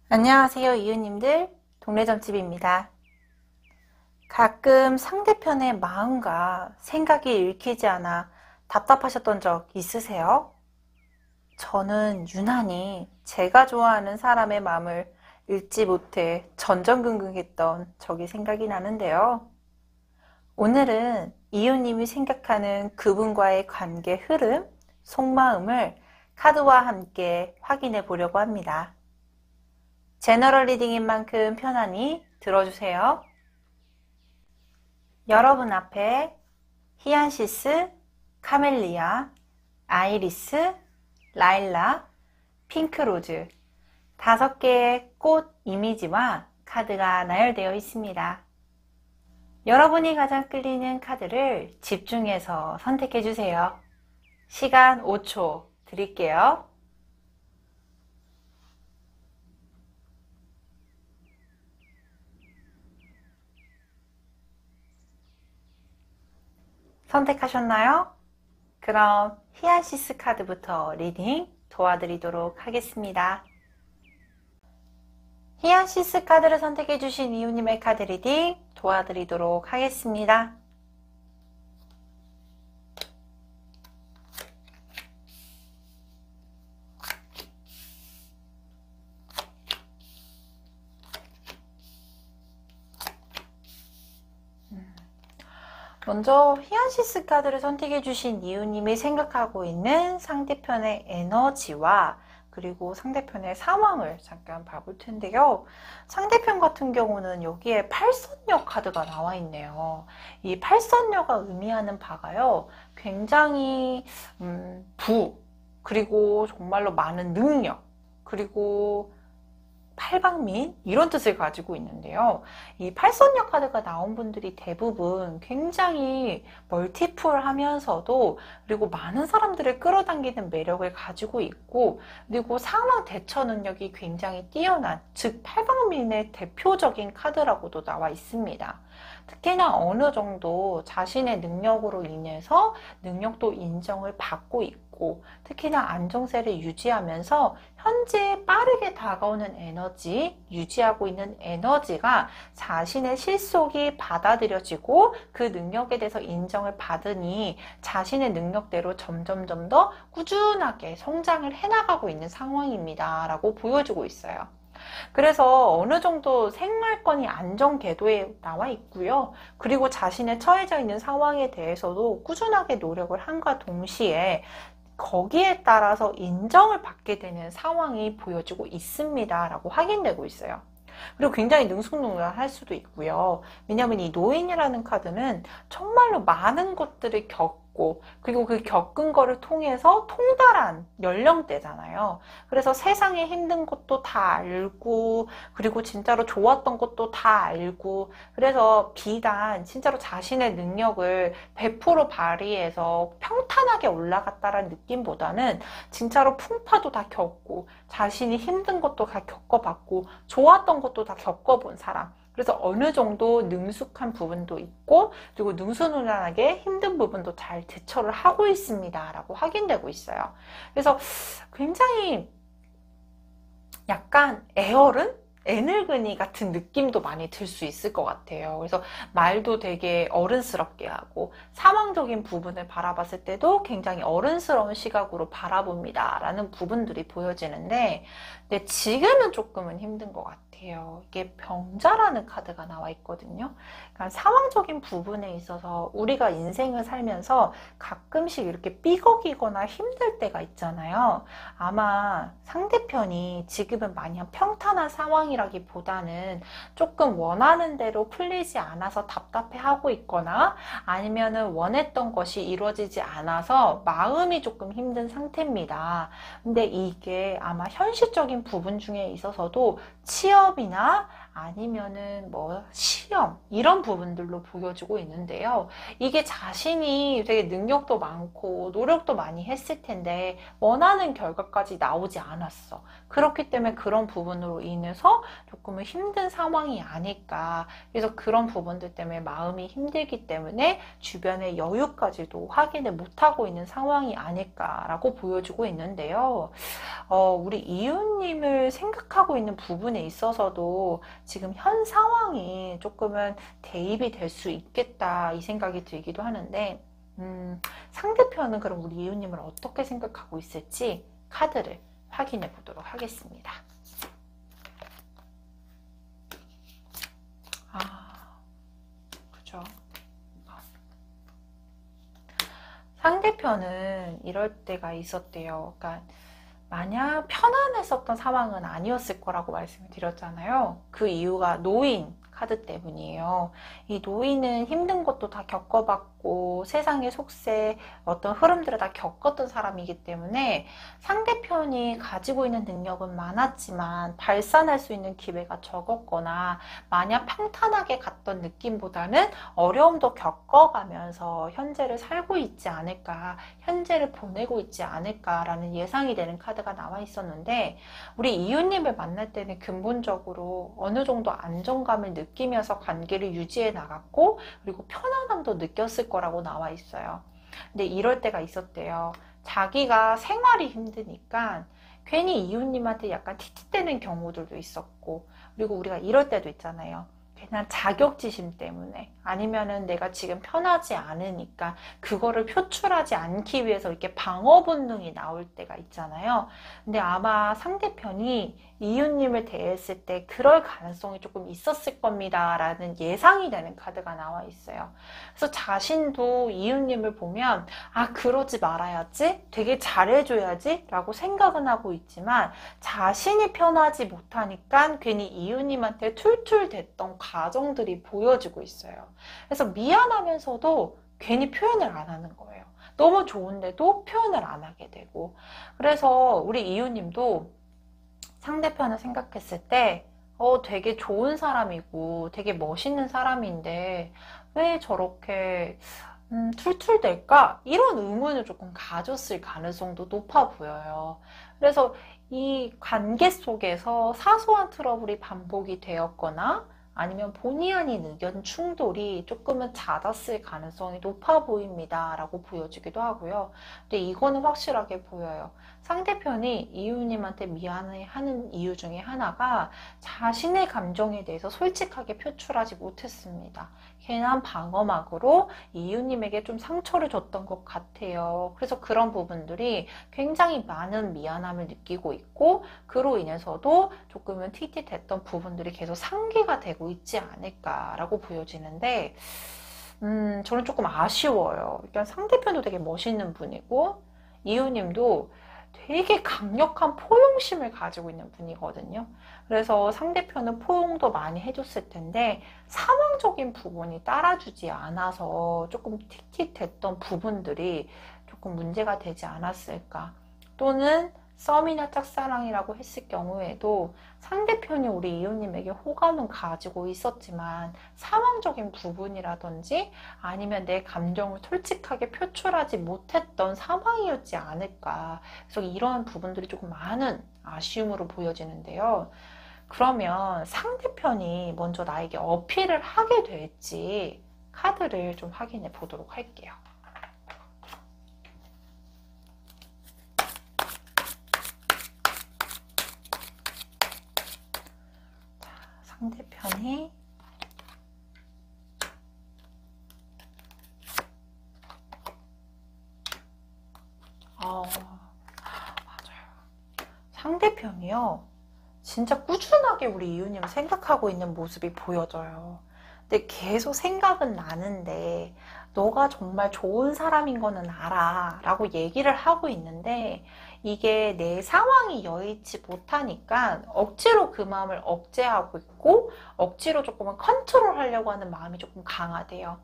안녕하세요, 이웃님들. 동네점집입니다. 가끔 상대편의 마음과 생각이 읽히지 않아 답답하셨던 적 있으세요? 저는 유난히 제가 좋아하는 사람의 마음을 읽지 못해 전전긍긍했던 적이 생각이 나는데요. 오늘은 이웃님이 생각하는 그분과의 관계 흐름, 속마음을 카드와 함께 확인해 보려고 합니다. 제너럴 리딩인 만큼 편안히 들어주세요. 여러분 앞에 히안시스, 카멜리아, 아이리스, 라일락, 핑크로즈 5개의 꽃 이미지와 카드가 나열되어 있습니다. 여러분이 가장 끌리는 카드를 집중해서 선택해 주세요. 시간 5초 드릴게요. 선택하셨나요? 그럼 히안시스 카드부터 리딩 도와드리도록 하겠습니다. 히안시스 카드를 선택해주신 이웃님의 카드 리딩 도와드리도록 하겠습니다. 먼저 히안시스 카드를 선택해주신 이웃님이 생각하고 있는 상대편의 에너지와 그리고 상대편의 상황을 잠깐 봐볼 텐데요. 상대편 같은 경우는 여기에 팔선녀 카드가 나와 있네요. 이 팔선녀가 의미하는 바가요. 굉장히 그리고 정말로 많은 능력, 그리고 팔방민 이런 뜻을 가지고 있는데요. 이 팔선녀 카드가 나온 분들이 대부분 굉장히 멀티플하면서도 그리고 많은 사람들을 끌어당기는 매력을 가지고 있고 그리고 상황 대처 능력이 굉장히 뛰어난 즉 팔방민의 대표적인 카드라고도 나와 있습니다. 특히나 어느 정도 자신의 능력으로 인해서 능력도 인정을 받고 있고 특히나 안정세를 유지하면서 현재 빠르게 다가오는 에너지, 유지하고 있는 에너지가 자신의 실속이 받아들여지고 그 능력에 대해서 인정을 받으니 자신의 능력대로 점점점 더 꾸준하게 성장을 해나가고 있는 상황입니다. 라고 보여주고 있어요. 그래서 어느 정도 생활권이 안정 궤도에 나와 있고요. 그리고 자신의 처해져 있는 상황에 대해서도 꾸준하게 노력을 함과 동시에 거기에 따라서 인정을 받게 되는 상황이 보여지고 있습니다. 라고 확인되고 있어요. 그리고 굉장히 능숙능란할 수도 있고요. 왜냐하면 이 노인이라는 카드는 정말로 많은 것들을 겪고 그리고 그 겪은 거를 통해서 통달한 연령대잖아요. 그래서 세상에 힘든 것도 다 알고 그리고 진짜로 좋았던 것도 다 알고 그래서 비단 진짜로 자신의 능력을 100% 발휘해서 평탄하게 올라갔다라는 느낌보다는 진짜로 풍파도 다 겪고 자신이 힘든 것도 다 겪어봤고 좋았던 것도 다 겪어본 사람. 그래서 어느 정도 능숙한 부분도 있고 그리고 능수능란하게 힘든 부분도 잘 대처를 하고 있습니다. 라고 확인되고 있어요. 그래서 굉장히 약간 애어른? 애늙은이 같은 느낌도 많이 들 수 있을 것 같아요. 그래서 말도 되게 어른스럽게 하고 상황적인 부분을 바라봤을 때도 굉장히 어른스러운 시각으로 바라봅니다. 라는 부분들이 보여지는데 근데 지금은 조금은 힘든 것 같아요. 이게 병자라는 카드가 나와 있거든요. 그러니까 상황적인 부분에 있어서 우리가 인생을 살면서 가끔씩 이렇게 삐걱이거나 힘들 때가 있잖아요. 아마 상대편이 지금은 마냥 평탄한 상황이라기보다는 조금 원하는 대로 풀리지 않아서 답답해하고 있거나 아니면은 원했던 것이 이루어지지 않아서 마음이 조금 힘든 상태입니다. 근데 이게 아마 현실적인 부분 중에 있어서도 취업이나 아니면은 뭐 시험 이런 부분들로 보여지고 있는데요. 이게 자신이 되게 능력도 많고 노력도 많이 했을 텐데 원하는 결과까지 나오지 않았어. 그렇기 때문에 그런 부분으로 인해서 조금은 힘든 상황이 아닐까. 그래서 그런 부분들 때문에 마음이 힘들기 때문에 주변의 여유까지도 확인을 못하고 있는 상황이 아닐까라고 보여지고 있는데요. 우리 이웃님을 생각하고 있는 부분에 있어서도 지금 현 상황이 조금은 대입이 될 수 있겠다 이 생각이 들기도 하는데 상대편은 그럼 우리 이웃님을 어떻게 생각하고 있을지 카드를 확인해 보도록 하겠습니다. 그죠? 상대편은 이럴 때가 있었대요. 그러니까 마냥 편안했었던 상황은 아니었을 거라고 말씀을 드렸잖아요. 그 이유가 노인 카드 때문이에요. 이 노인은 힘든 것도 다 겪어봤고 세상의 속세 어떤 흐름들을 다 겪었던 사람이기 때문에 상대편이 가지고 있는 능력은 많았지만 발산할 수 있는 기회가 적었거나 마냥 평탄하게 갔던 느낌보다는 어려움도 겪어가면서 현재를 살고 있지 않을까, 현재를 보내고 있지 않을까라는 예상이 되는 카드가 나와 있었는데 우리 이웃님을 만날 때는 근본적으로 어느 정도 안정감을 느끼면서 관계를 유지해 나갔고 그리고 편안함도 느꼈을 거라고 나와 있어요. 근데 이럴 때가 있었대요. 자기가 생활이 힘드니까 괜히 이웃님한테 약간 틱틱대는 경우들도 있었고 그리고 우리가 이럴 때도 있잖아요. 그냥 자격지심 때문에 아니면은 내가 지금 편하지 않으니까 그거를 표출하지 않기 위해서 이렇게 방어 본능이 나올 때가 있잖아요. 근데 아마 상대편이 이웃님을 대했을 때 그럴 가능성이 조금 있었을 겁니다 라는 예상이 되는 카드가 나와 있어요. 그래서 자신도 이웃님을 보면 그러지 말아야지, 되게 잘해줘야지 라고 생각은 하고 있지만 자신이 편하지 못하니까 괜히 이웃님한테 툴툴댔던 과정들이 보여지고 있어요. 그래서 미안하면서도 괜히 표현을 안 하는 거예요. 너무 좋은데도 표현을 안 하게 되고. 그래서 우리 이웃님도 상대편을 생각했을 때 되게 좋은 사람이고 되게 멋있는 사람인데 왜 저렇게 툴툴댈까? 이런 의문을 조금 가졌을 가능성도 높아 보여요. 그래서 이 관계 속에서 사소한 트러블이 반복이 되었거나 아니면 본의 아닌 의견 충돌이 조금은 잦았을 가능성이 높아 보입니다 라고 보여지기도 하고요. 근데 이거는 확실하게 보여요. 상대편이 이웃님한테 미안해하는 이유 중에 하나가 자신의 감정에 대해서 솔직하게 표출하지 못했습니다. 괜한 방어막으로 이웃님에게 좀 상처를 줬던 것 같아요. 그래서 그런 부분들이 굉장히 많은 미안함을 느끼고 있고 그로 인해서도 조금은 틱틱했던 부분들이 계속 상기가 되고 있지 않을까라고 보여지는데 저는 조금 아쉬워요. 일단 상대편도 되게 멋있는 분이고 이웃님도 되게 강력한 포용심을 가지고 있는 분이거든요. 그래서 상대편은 포용도 많이 해줬을 텐데 상황적인 부분이 따라주지 않아서 조금 틱틱했던 부분들이 조금 문제가 되지 않았을까. 또는 썸이나 짝사랑이라고 했을 경우에도 상대편이 우리 이웃님에게 호감은 가지고 있었지만 상황적인 부분이라든지 아니면 내 감정을 솔직하게 표출하지 못했던 상황이었지 않을까. 그래서 이런 부분들이 조금 많은 아쉬움으로 보여지는데요. 그러면 상대편이 먼저 나에게 어필을 하게 될지 카드를 좀 확인해 보도록 할게요. 상대편이 맞아요. 상대편이요. 진짜 꾸준하게 우리 이웃님을 생각하고 있는 모습이 보여져요. 근데 계속 생각은 나는데 너가 정말 좋은 사람인 거는 알아 라고 얘기를 하고 있는데 이게 내 상황이 여의치 못하니까 억지로 그 마음을 억제하고 있고 억지로 조금은 컨트롤 하려고 하는 마음이 조금 강하대요.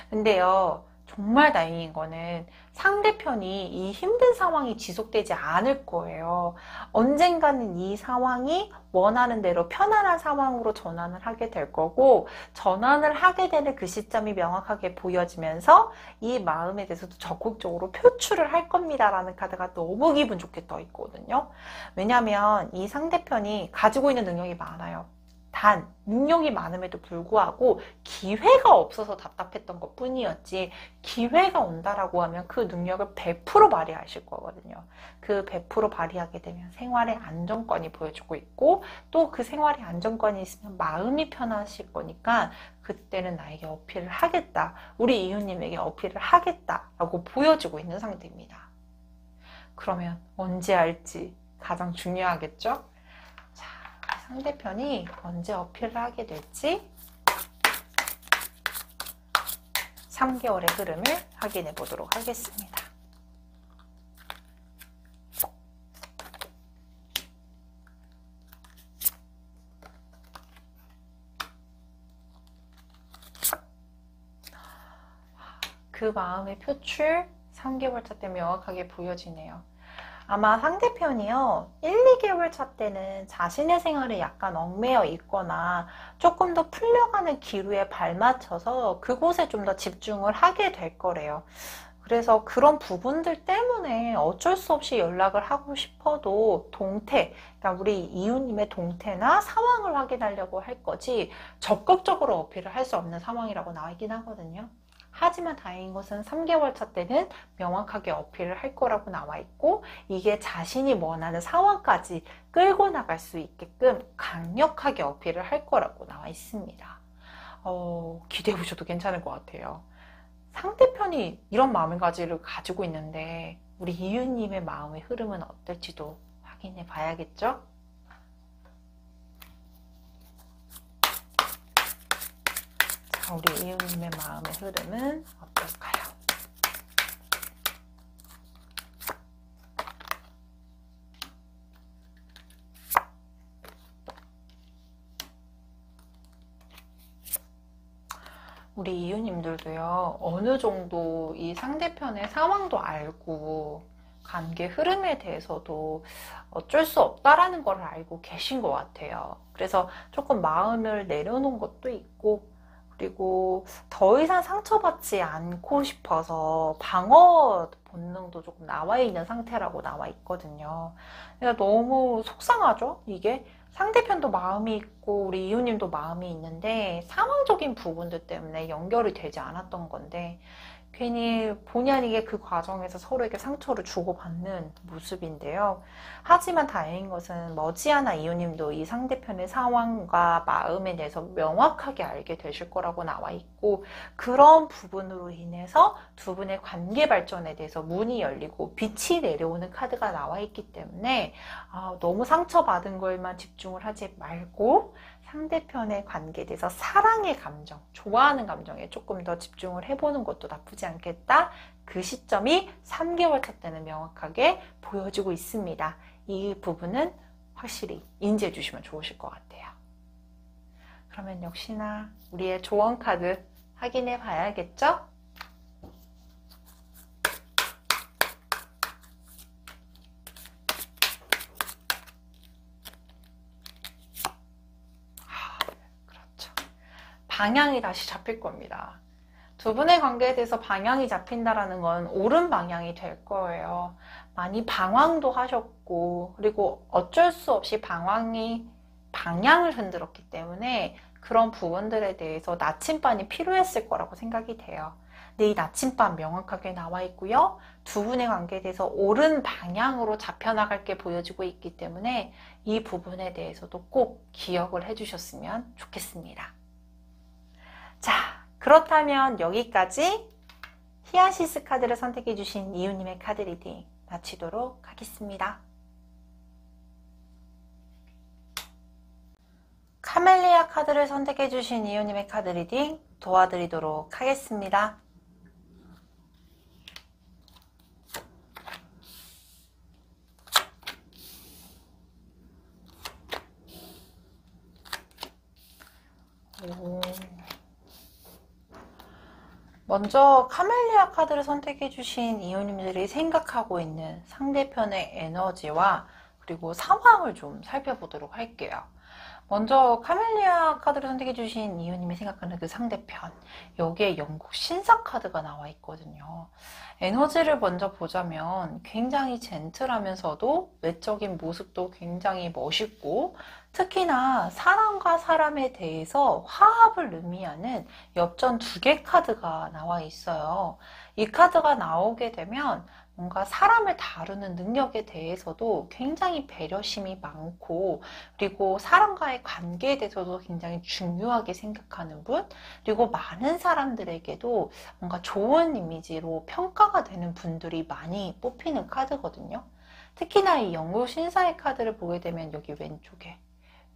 근데요, 정말 다행인 거는 상대편이 이 힘든 상황이 지속되지 않을 거예요. 언젠가는 이 상황이 원하는 대로 편안한 상황으로 전환을 하게 될 거고, 전환을 하게 되는 그 시점이 명확하게 보여지면서 이 마음에 대해서도 적극적으로 표출을 할 겁니다라는 카드가 너무 기분 좋게 떠 있거든요. 왜냐하면 이 상대편이 가지고 있는 능력이 많아요. 단 능력이 많음에도 불구하고 기회가 없어서 답답했던 것 뿐이었지, 기회가 온다라고 하면 그 능력을 100% 발휘하실 거거든요. 그 100% 발휘하게 되면 생활의 안정권이 보여주고 있고, 또 그 생활의 안정권이 있으면 마음이 편하실 거니까 그때는 나에게 어필을 하겠다, 우리 이웃님에게 어필을 하겠다라고 보여주고 있는 상태입니다. 그러면 언제 할지 가장 중요하겠죠? 상대편이 언제 어필을 하게 될지 3개월의 흐름을 확인해 보도록 하겠습니다. 그 마음의 표출 3개월 차 때 명확하게 보여지네요. 아마 상대편이요, 1, 2개월 차 때는 자신의 생활에 약간 얽매여 있거나 조금 더 풀려가는 기류에 발맞춰서 그곳에 좀 더 집중을 하게 될 거래요. 그래서 그런 부분들 때문에 어쩔 수 없이 연락을 하고 싶어도 동태, 그러니까 우리 이웃님의 동태나 상황을 확인하려고 할 거지 적극적으로 어필을 할 수 없는 상황이라고 나와 있긴 하거든요. 하지만 다행인 것은 3개월 차 때는 명확하게 어필을 할 거라고 나와 있고, 이게 자신이 원하는 상황까지 끌고 나갈 수 있게끔 강력하게 어필을 할 거라고 나와 있습니다. 기대해 보셔도 괜찮을 것 같아요. 상대편이 이런 마음가짐을 가지고 있는데 우리 이웃님의 마음의 흐름은 어떨지도 확인해 봐야겠죠? 우리 이웃님의 마음의 흐름은 어떨까요? 우리 이웃님들도요, 어느 정도 이 상대편의 상황도 알고 관계 흐름에 대해서도 어쩔 수 없다라는 걸 알고 계신 것 같아요. 그래서 조금 마음을 내려놓은 것도 있고, 그리고 더 이상 상처받지 않고 싶어서 방어 본능도 조금 나와 있는 상태라고 나와 있거든요. 그러니까 너무 속상하죠? 이게 상대편도 마음이 있고 우리 이웃님도 마음이 있는데 상황적인 부분들 때문에 연결이 되지 않았던 건데, 괜히 본의 아니게 그 과정에서 서로에게 상처를 주고받는 모습인데요. 하지만 다행인 것은 머지않아 이웃님도 이 상대편의 상황과 마음에 대해서 명확하게 알게 되실 거라고 나와 있고, 그런 부분으로 인해서 두 분의 관계 발전에 대해서 문이 열리고 빛이 내려오는 카드가 나와 있기 때문에 너무 상처받은 거에만 집중을 하지 말고 상대편의 관계에 대해서 사랑의 감정, 좋아하는 감정에 조금 더 집중을 해보는 것도 나쁘지 않겠다. 그 시점이 3개월 차 때는 명확하게 보여지고 있습니다. 이 부분은 확실히 인지해 주시면 좋으실 것 같아요. 그러면 역시나 우리의 조언 카드 확인해 봐야겠죠? 방향이 다시 잡힐 겁니다. 두 분의 관계에 대해서 방향이 잡힌다라는 건 옳은 방향이 될 거예요. 많이 방황도 하셨고, 그리고 어쩔 수 없이 방향을 흔들었기 때문에 그런 부분들에 대해서 나침반이 필요했을 거라고 생각이 돼요. 근데 이 나침반 명확하게 나와 있고요. 두 분의 관계에 대해서 옳은 방향으로 잡혀나갈 게 보여지고 있기 때문에 이 부분에 대해서도 꼭 기억을 해주셨으면 좋겠습니다. 자, 그렇다면 여기까지 히아시스 카드를 선택해 주신 이웃님의 카드 리딩 마치도록 하겠습니다. 카멜리아 카드를 선택해 주신 이웃님의 카드 리딩 도와드리도록 하겠습니다. 먼저 카멜리아 카드를 선택해주신 이웃님들이 생각하고 있는 상대편의 에너지와 그리고 상황을 좀 살펴보도록 할게요. 먼저 카멜리아 카드를 선택해주신 이웃님이 생각하는 그 상대편, 여기에 영국 신사 카드가 나와 있거든요. 에너지를 먼저 보자면 굉장히 젠틀하면서도 외적인 모습도 굉장히 멋있고, 특히나 사람과 사람에 대해서 화합을 의미하는 엽전 2개 카드가 나와 있어요. 이 카드가 나오게 되면 뭔가 사람을 다루는 능력에 대해서도 굉장히 배려심이 많고, 그리고 사람과의 관계에 대해서도 굉장히 중요하게 생각하는 분, 그리고 많은 사람들에게도 뭔가 좋은 이미지로 평가가 되는 분들이 많이 뽑히는 카드거든요. 특히나 이 영국 신사의 카드를 보게 되면 여기 왼쪽에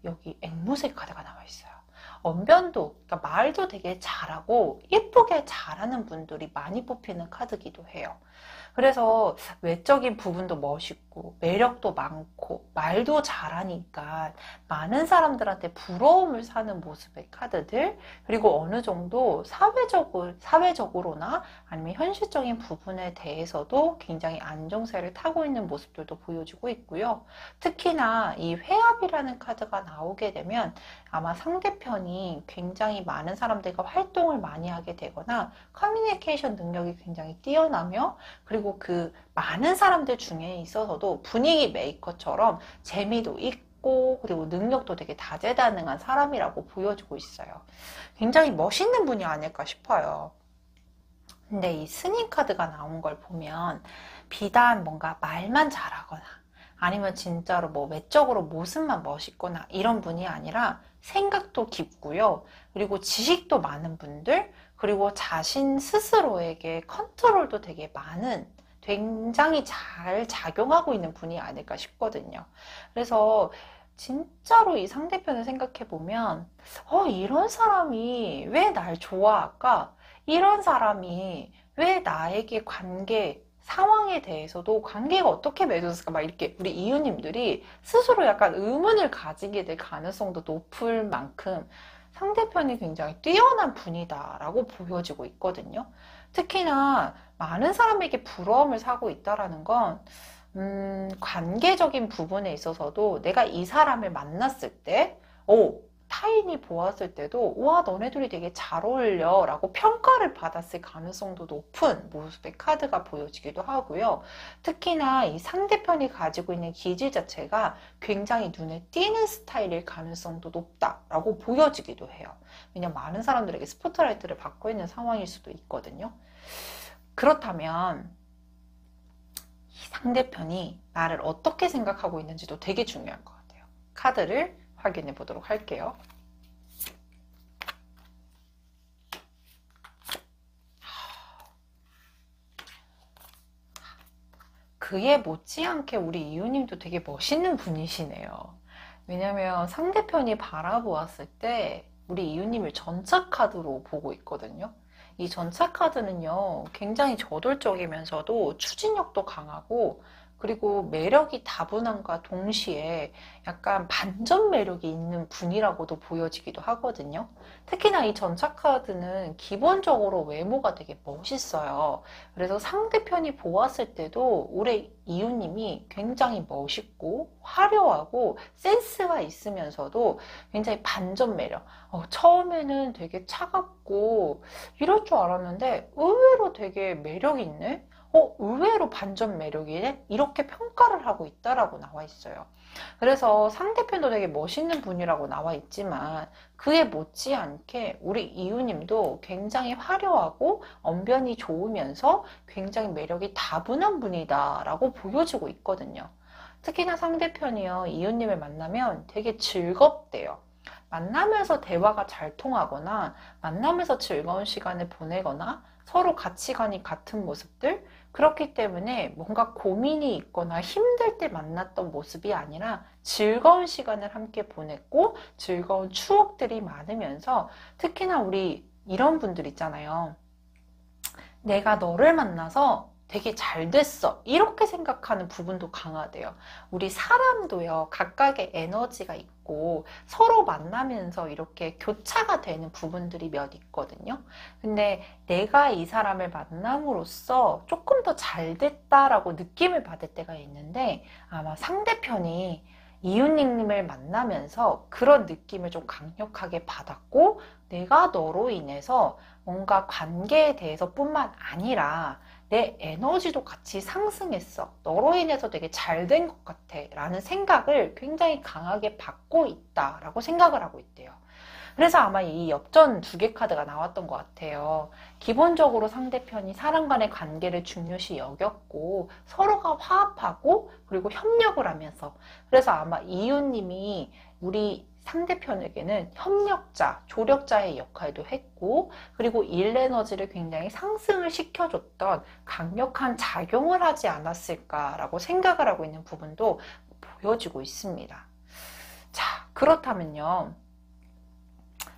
여기 앵무새 카드가 나와 있어요. 언변도, 그러니까 말도 되게 잘하고 예쁘게 잘하는 분들이 많이 뽑히는 카드기도 해요. 그래서 외적인 부분도 멋있고 매력도 많고 말도 잘하니까 많은 사람들한테 부러움을 사는 모습의 카드들, 그리고 어느 정도 사회적으로나 아니면 현실적인 부분에 대해서도 굉장히 안정세를 타고 있는 모습들도 보여지고 있고요. 특히나 이 회합이라는 카드가 나오게 되면 아마 상대편이 굉장히 많은 사람들과 활동을 많이 하게 되거나 커뮤니케이션 능력이 굉장히 뛰어나며, 그리고 그 많은 사람들 중에 있어서도 분위기 메이커처럼 재미도 있고 그리고 능력도 되게 다재다능한 사람이라고 보여지고 있어요. 굉장히 멋있는 분이 아닐까 싶어요. 근데 이 스님 카드가 나온 걸 보면 비단 뭔가 말만 잘하거나 아니면 진짜로 뭐 외적으로 모습만 멋있거나 이런 분이 아니라 생각도 깊고요. 그리고 지식도 많은 분들, 그리고 자신 스스로에게 컨트롤도 되게 많은, 굉장히 잘 작용하고 있는 분이 아닐까 싶거든요. 그래서 진짜로 이 상대편을 생각해 보면 이런 사람이 왜 날 좋아할까? 이런 사람이 왜 나에게 상황에 대해서도 관계가 어떻게 맺어졌을까? 막 이렇게 우리 이웃님들이 스스로 약간 의문을 가지게 될 가능성도 높을 만큼 상대편이 굉장히 뛰어난 분이다라고 보여지고 있거든요. 특히나 많은 사람에게 부러움을 사고 있다라는 건 관계적인 부분에 있어서도 내가 이 사람을 만났을 때, 타인이 보았을 때도, 와, 너네 둘이 되게 잘 어울려 라고 평가를 받았을 가능성도 높은 모습의 카드가 보여지기도 하고요. 특히나 이 상대편이 가지고 있는 기질 자체가 굉장히 눈에 띄는 스타일일 가능성도 높다라고 보여지기도 해요. 왜냐면 많은 사람들에게 스포트라이트를 받고 있는 상황일 수도 있거든요. 그렇다면 이 상대편이 나를 어떻게 생각하고 있는지도 되게 중요한 것 같아요. 카드를 확인해 보도록 할게요. 그에 못지않게 우리 이웃님도 되게 멋있는 분이시네요. 왜냐면 상대편이 바라보았을 때 우리 이웃님을 전차 카드로 보고 있거든요. 이 전차 카드는요, 굉장히 저돌적이면서도 추진력도 강하고, 그리고 매력이 다분함과 동시에 약간 반전 매력이 있는 분이라고도 보여지기도 하거든요. 특히나 이 전차 카드는 기본적으로 외모가 되게 멋있어요. 그래서 상대편이 보았을 때도 우리 이웃님이 굉장히 멋있고 화려하고 센스가 있으면서도 굉장히 반전 매력. 처음에는 되게 차갑고 이럴 줄 알았는데 의외로 되게 매력 있네? 의외로 반전 매력이네? 이렇게 평가를 하고 있다라고 나와 있어요. 그래서 상대편도 되게 멋있는 분이라고 나와 있지만 그에 못지않게 우리 이웃님도 굉장히 화려하고 언변이 좋으면서 굉장히 매력이 다분한 분이다라고 보여지고 있거든요. 특히나 상대편이요, 이웃님을 만나면 되게 즐겁대요. 만나면서 대화가 잘 통하거나 만나면서 즐거운 시간을 보내거나 서로 가치관이 같은 모습들, 그렇기 때문에 뭔가 고민이 있거나 힘들 때 만났던 모습이 아니라 즐거운 시간을 함께 보냈고 즐거운 추억들이 많으면서, 특히나 우리 이런 분들 있잖아요. 내가 너를 만나서 되게 잘 됐어. 이렇게 생각하는 부분도 강하대요. 우리 사람도요, 각각의 에너지가 있고 서로 만나면서 이렇게 교차가 되는 부분들이 몇 있거든요. 근데 내가 이 사람을 만남으로써 조금 더 잘 됐다라고 느낌을 받을 때가 있는데 아마 상대편이 이웃님을 만나면서 그런 느낌을 좀 강력하게 받았고 내가 너로 인해서 뭔가 관계에 대해서 뿐만 아니라 내 에너지도 같이 상승했어. 너로 인해서 되게 잘 된 것 같아. 라는 생각을 굉장히 강하게 받고 있다라고 생각을 하고 있대요. 그래서 아마 이 엽전 2개 카드가 나왔던 것 같아요. 기본적으로 상대편이 사람 간의 관계를 중요시 여겼고 서로가 화합하고 그리고 협력을 하면서 그래서 아마 이웃님이 우리 상대편에게는 협력자, 조력자의 역할도 했고 그리고 일 에너지를 굉장히 상승을 시켜줬던 강력한 작용을 하지 않았을까라고 생각을 하고 있는 부분도 보여지고 있습니다. 자, 그렇다면요.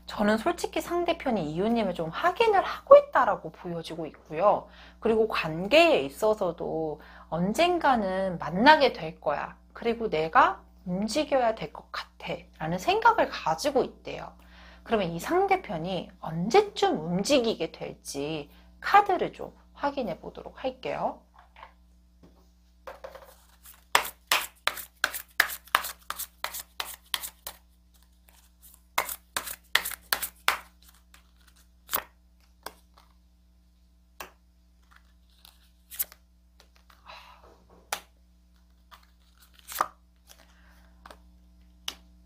저는 솔직히 상대편이 이웃님을 좀 확인을 하고 있다라고 보여지고 있고요. 그리고 관계에 있어서도 언젠가는 만나게 될 거야. 그리고 내가 움직여야 될 것 같아. 라는 생각을 가지고 있대요. 그러면 이 상대편이 언제쯤 움직이게 될지 카드를 좀 확인해 보도록 할게요.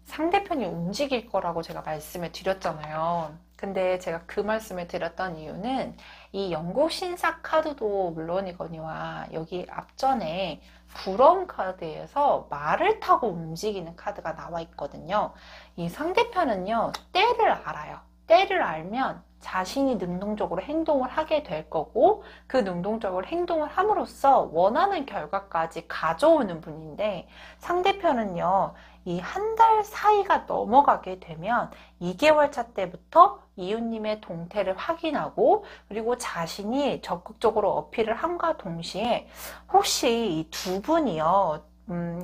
상대편이 움직일 거라고 제가 말씀을 드렸잖아요. 근데 제가 그 말씀을 드렸던 이유는 이 영국 신사 카드도 물론이거니와 여기 앞전에 부러움 카드에서 말을 타고 움직이는 카드가 나와 있거든요. 이 상대편은요, 때를 알아요. 때를 알면 자신이 능동적으로 행동을 하게 될 거고 그 능동적으로 행동을 함으로써 원하는 결과까지 가져오는 분인데 상대편은요, 이 한 달 사이가 넘어가게 되면 2개월 차 때부터 이웃님의 동태를 확인하고 그리고 자신이 적극적으로 어필을 함과 동시에 혹시 이 두 분이요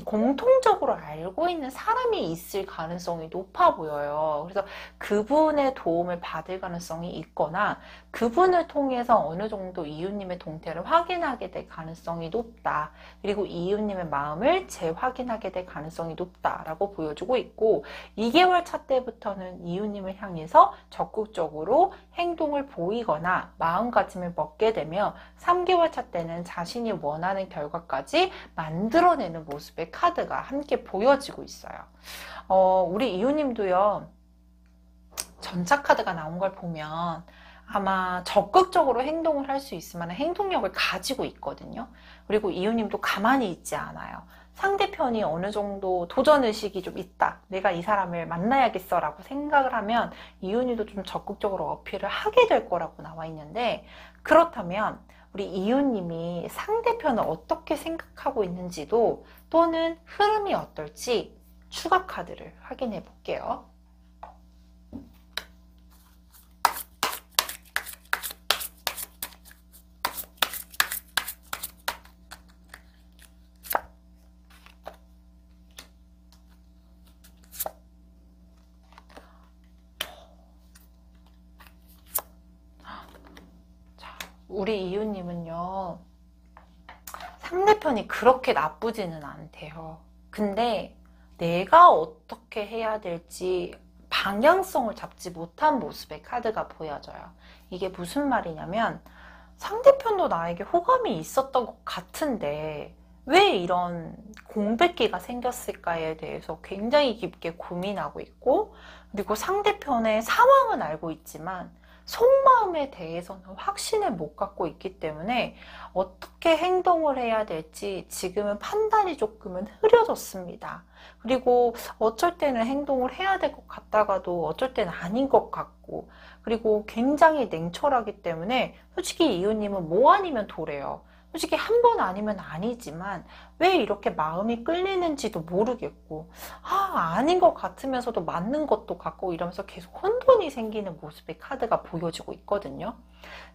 공통적으로 알고 있는 사람이 있을 가능성이 높아 보여요. 그래서 그분의 도움을 받을 가능성이 있거나 그분을 통해서 어느 정도 이웃님의 동태를 확인하게 될 가능성이 높다. 그리고 이웃님의 마음을 재확인하게 될 가능성이 높다라고 보여주고 있고 2개월 차 때부터는 이웃님을 향해서 적극적으로 행동을 보이거나 마음가짐을 먹게 되며 3개월 차 때는 자신이 원하는 결과까지 만들어내는 모습의 카드가 함께 보여지고 있어요. 우리 이웃님도요. 전차 카드가 나온 걸 보면 아마 적극적으로 행동을 할 수 있을 만한 행동력을 가지고 있거든요. 그리고 이웃님도 가만히 있지 않아요. 상대편이 어느 정도 도전의식이 좀 있다. 내가 이 사람을 만나야겠어 라고 생각을 하면 이웃님도 좀 적극적으로 어필을 하게 될 거라고 나와 있는데 그렇다면 우리 이웃님이 상대편을 어떻게 생각하고 있는지도 또는 흐름이 어떨지 추가 카드를 확인해 볼게요. 우리 이웃님은요, 상대편이 그렇게 나쁘지는 않대요. 근데 내가 어떻게 해야 될지 방향성을 잡지 못한 모습의 카드가 보여져요. 이게 무슨 말이냐면 상대편도 나에게 호감이 있었던 것 같은데 왜 이런 공백기가 생겼을까에 대해서 굉장히 깊게 고민하고 있고 그리고 상대편의 상황은 알고 있지만 속마음에 대해서는 확신을 못 갖고 있기 때문에 어떻게 행동을 해야 될지 지금은 판단이 조금은 흐려졌습니다. 그리고 어쩔 때는 행동을 해야 될 것 같다가도 어쩔 때는 아닌 것 같고 그리고 굉장히 냉철하기 때문에 솔직히 이웃님은 뭐 아니면 도래요. 솔직히 한 번 아니면 아니지만 왜 이렇게 마음이 끌리는지도 모르겠고 아닌 것 같으면서도 맞는 것도 같고 이러면서 계속 혼돈이 생기는 모습의 카드가 보여지고 있거든요.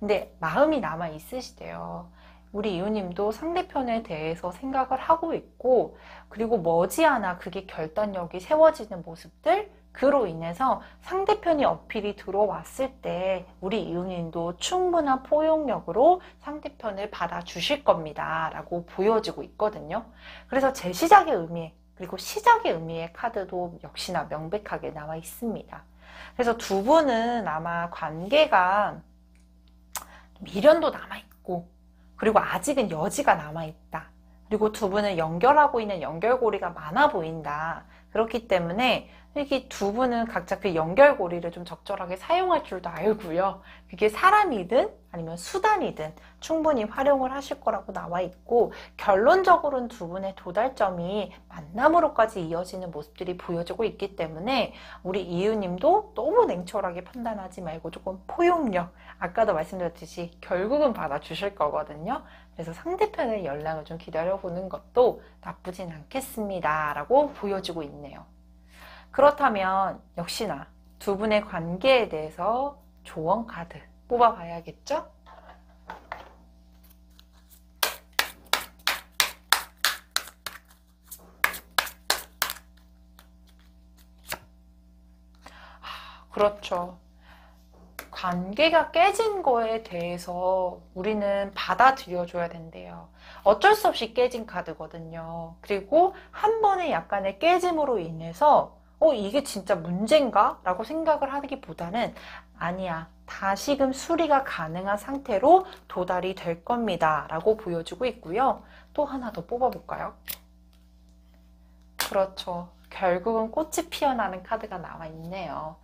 근데 마음이 남아 있으시대요. 우리 이웃님도 상대편에 대해서 생각을 하고 있고, 그리고 머지않아 그게 결단력이 세워지는 모습들, 그로 인해서 상대편이 어필이 들어왔을 때 우리 이웃님도 충분한 포용력으로 상대편을 받아주실 겁니다 라고 보여지고 있거든요. 그래서 재시작의 의미, 그리고 시작의 의미의 카드도 역시나 명백하게 나와 있습니다. 그래서 두 분은 아마 관계가 미련도 남아있고, 그리고 아직은 여지가 남아있다. 그리고 두 분을 연결하고 있는 연결고리가 많아 보인다. 그렇기 때문에 이렇게 두 분은 각자 그 연결고리를 좀 적절하게 사용할 줄도 알고요. 그게 사람이든 아니면 수단이든 충분히 활용을 하실 거라고 나와 있고, 결론적으로는 두 분의 도달점이 만남으로까지 이어지는 모습들이 보여지고 있기 때문에 우리 이유님도 너무 냉철하게 판단하지 말고 조금 포용력, 아까도 말씀드렸듯이 결국은 받아주실 거거든요. 그래서 상대편의 연락을 좀 기다려보는 것도 나쁘진 않겠습니다 라고 보여지고 있네요. 그렇다면 역시나 두 분의 관계에 대해서 조언 카드 뽑아봐야겠죠? 그렇죠. 관계가 깨진 거에 대해서 우리는 받아들여줘야 된대요. 어쩔 수 없이 깨진 카드거든요. 그리고 한 번의 약간의 깨짐으로 인해서 이게 진짜 문제인가? 라고 생각을 하기보다는 아니야, 다시금 수리가 가능한 상태로 도달이 될 겁니다 라고 보여주고 있고요. 또 하나 더 뽑아볼까요? 그렇죠. 결국은 꽃이 피어나는 카드가 나와 있네요.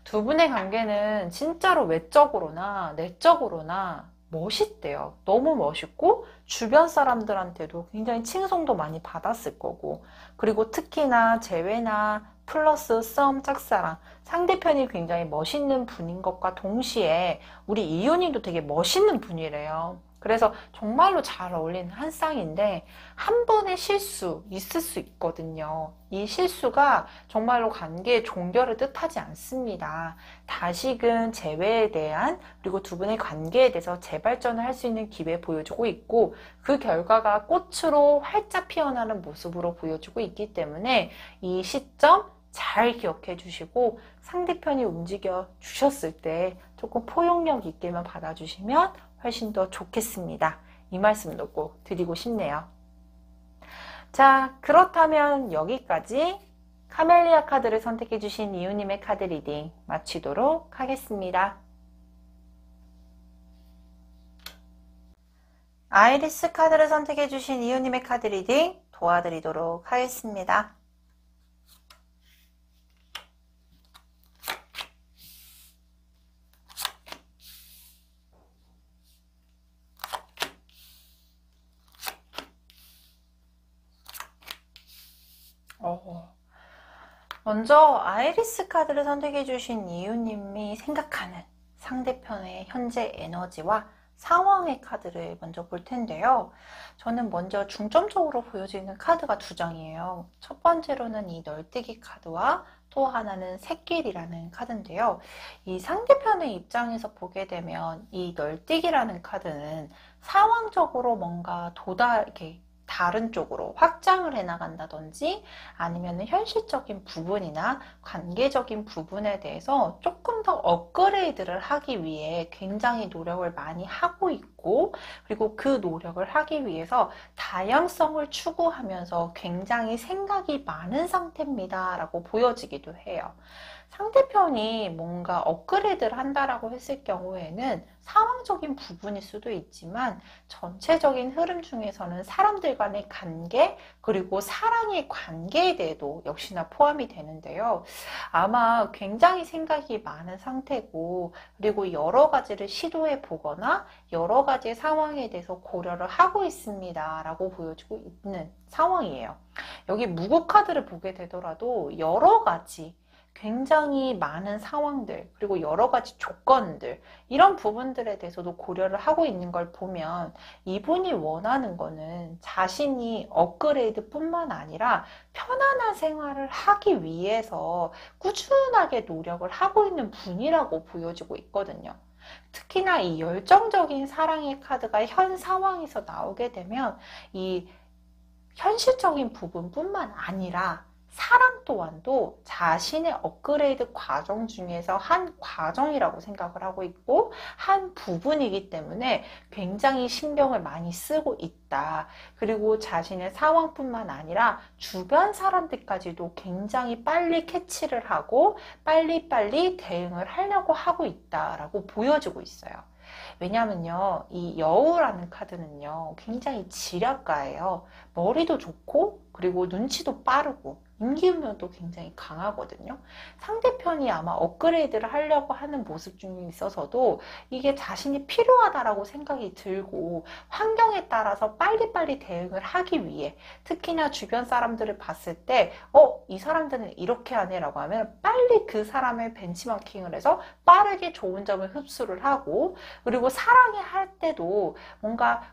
두 분의 관계는 진짜로 외적으로나 내적으로나 멋있대요. 너무 멋있고 주변 사람들한테도 굉장히 칭송도 많이 받았을 거고, 그리고 특히나 재회나 플러스 썸, 짝사랑, 상대편이 굉장히 멋있는 분인 것과 동시에 우리 이윤님도 되게 멋있는 분이래요. 그래서 정말로 잘 어울리는 한 쌍인데 한 번의 실수 있을 수 있거든요. 이 실수가 정말로 관계의 종결을 뜻하지 않습니다. 다시금 재회에 대한, 그리고 두 분의 관계에 대해서 재발전을 할 수 있는 기회 보여주고 있고, 그 결과가 꽃으로 활짝 피어나는 모습으로 보여주고 있기 때문에 이 시점 잘 기억해 주시고, 상대편이 움직여 주셨을 때 조금 포용력 있게만 받아주시면 훨씬 더 좋겠습니다. 이 말씀도 꼭 드리고 싶네요. 자, 그렇다면 여기까지 카멜리아 카드를 선택해 주신 이유님의 카드 리딩 마치도록 하겠습니다. 아이리스 카드를 선택해 주신 이유님의 카드 리딩 도와드리도록 하겠습니다. 먼저 아이리스 카드를 선택해 주신 이유님이 생각하는 상대편의 현재 에너지와 상황의 카드를 먼저 볼 텐데요. 저는 먼저 중점적으로 보여지는 카드가 두 장이에요. 첫 번째로는 이 널뛰기 카드와 또 하나는 샛길이라는 카드인데요. 이 상대편의 입장에서 보게 되면 이 널뛰기라는 카드는 상황적으로 뭔가 이렇게 다른 쪽으로 확장을 해나간다든지 아니면 현실적인 부분이나 관계적인 부분에 대해서 조금 더 업그레이드를 하기 위해 굉장히 노력을 많이 하고 있고, 그리고 그 노력을 하기 위해서 다양성을 추구하면서 굉장히 생각이 많은 상태입니다 라고 보여지기도 해요. 상대편이 뭔가 업그레이드를 한다라고 했을 경우에는 상황적인 부분일 수도 있지만 전체적인 흐름 중에서는 사람들 간의 관계, 그리고 사랑의 관계에 대해도 역시나 포함이 되는데요. 아마 굉장히 생각이 많은 상태고, 그리고 여러 가지를 시도해 보거나 여러 가지 상황에 대해서 고려를 하고 있습니다 라고 보여주고 있는 상황이에요. 여기 무고 카드를 보게 되더라도 여러 가지 굉장히 많은 상황들, 그리고 여러 가지 조건들, 이런 부분들에 대해서도 고려를 하고 있는 걸 보면 이분이 원하는 거는 자신이 업그레이드 뿐만 아니라 편안한 생활을 하기 위해서 꾸준하게 노력을 하고 있는 분이라고 보여지고 있거든요. 특히나 이 열정적인 사랑의 카드가 현 상황에서 나오게 되면 이 현실적인 부분뿐만 아니라 사랑 또한도 자신의 업그레이드 과정 중에서 한 과정이라고 생각을 하고 있고 한 부분이기 때문에 굉장히 신경을 많이 쓰고 있다. 그리고 자신의 상황뿐만 아니라 주변 사람들까지도 굉장히 빨리 캐치를 하고 빨리빨리 대응을 하려고 하고 있다라고 보여지고 있어요. 왜냐면요, 이 여우라는 카드는요, 굉장히 지략가예요. 머리도 좋고, 그리고 눈치도 빠르고, 임기응변도 굉장히 강하거든요. 상대편이 아마 업그레이드를 하려고 하는 모습 중에 있어서도 이게 자신이 필요하다라고 생각이 들고, 환경에 따라서 빨리빨리 대응을 하기 위해, 특히나 주변 사람들을 봤을 때, 이 사람들은 이렇게 하네라고 하면 빨리 그 사람의 벤치마킹을 해서 빠르게 좋은 점을 흡수를 하고, 그리고 사랑을 할 때도 뭔가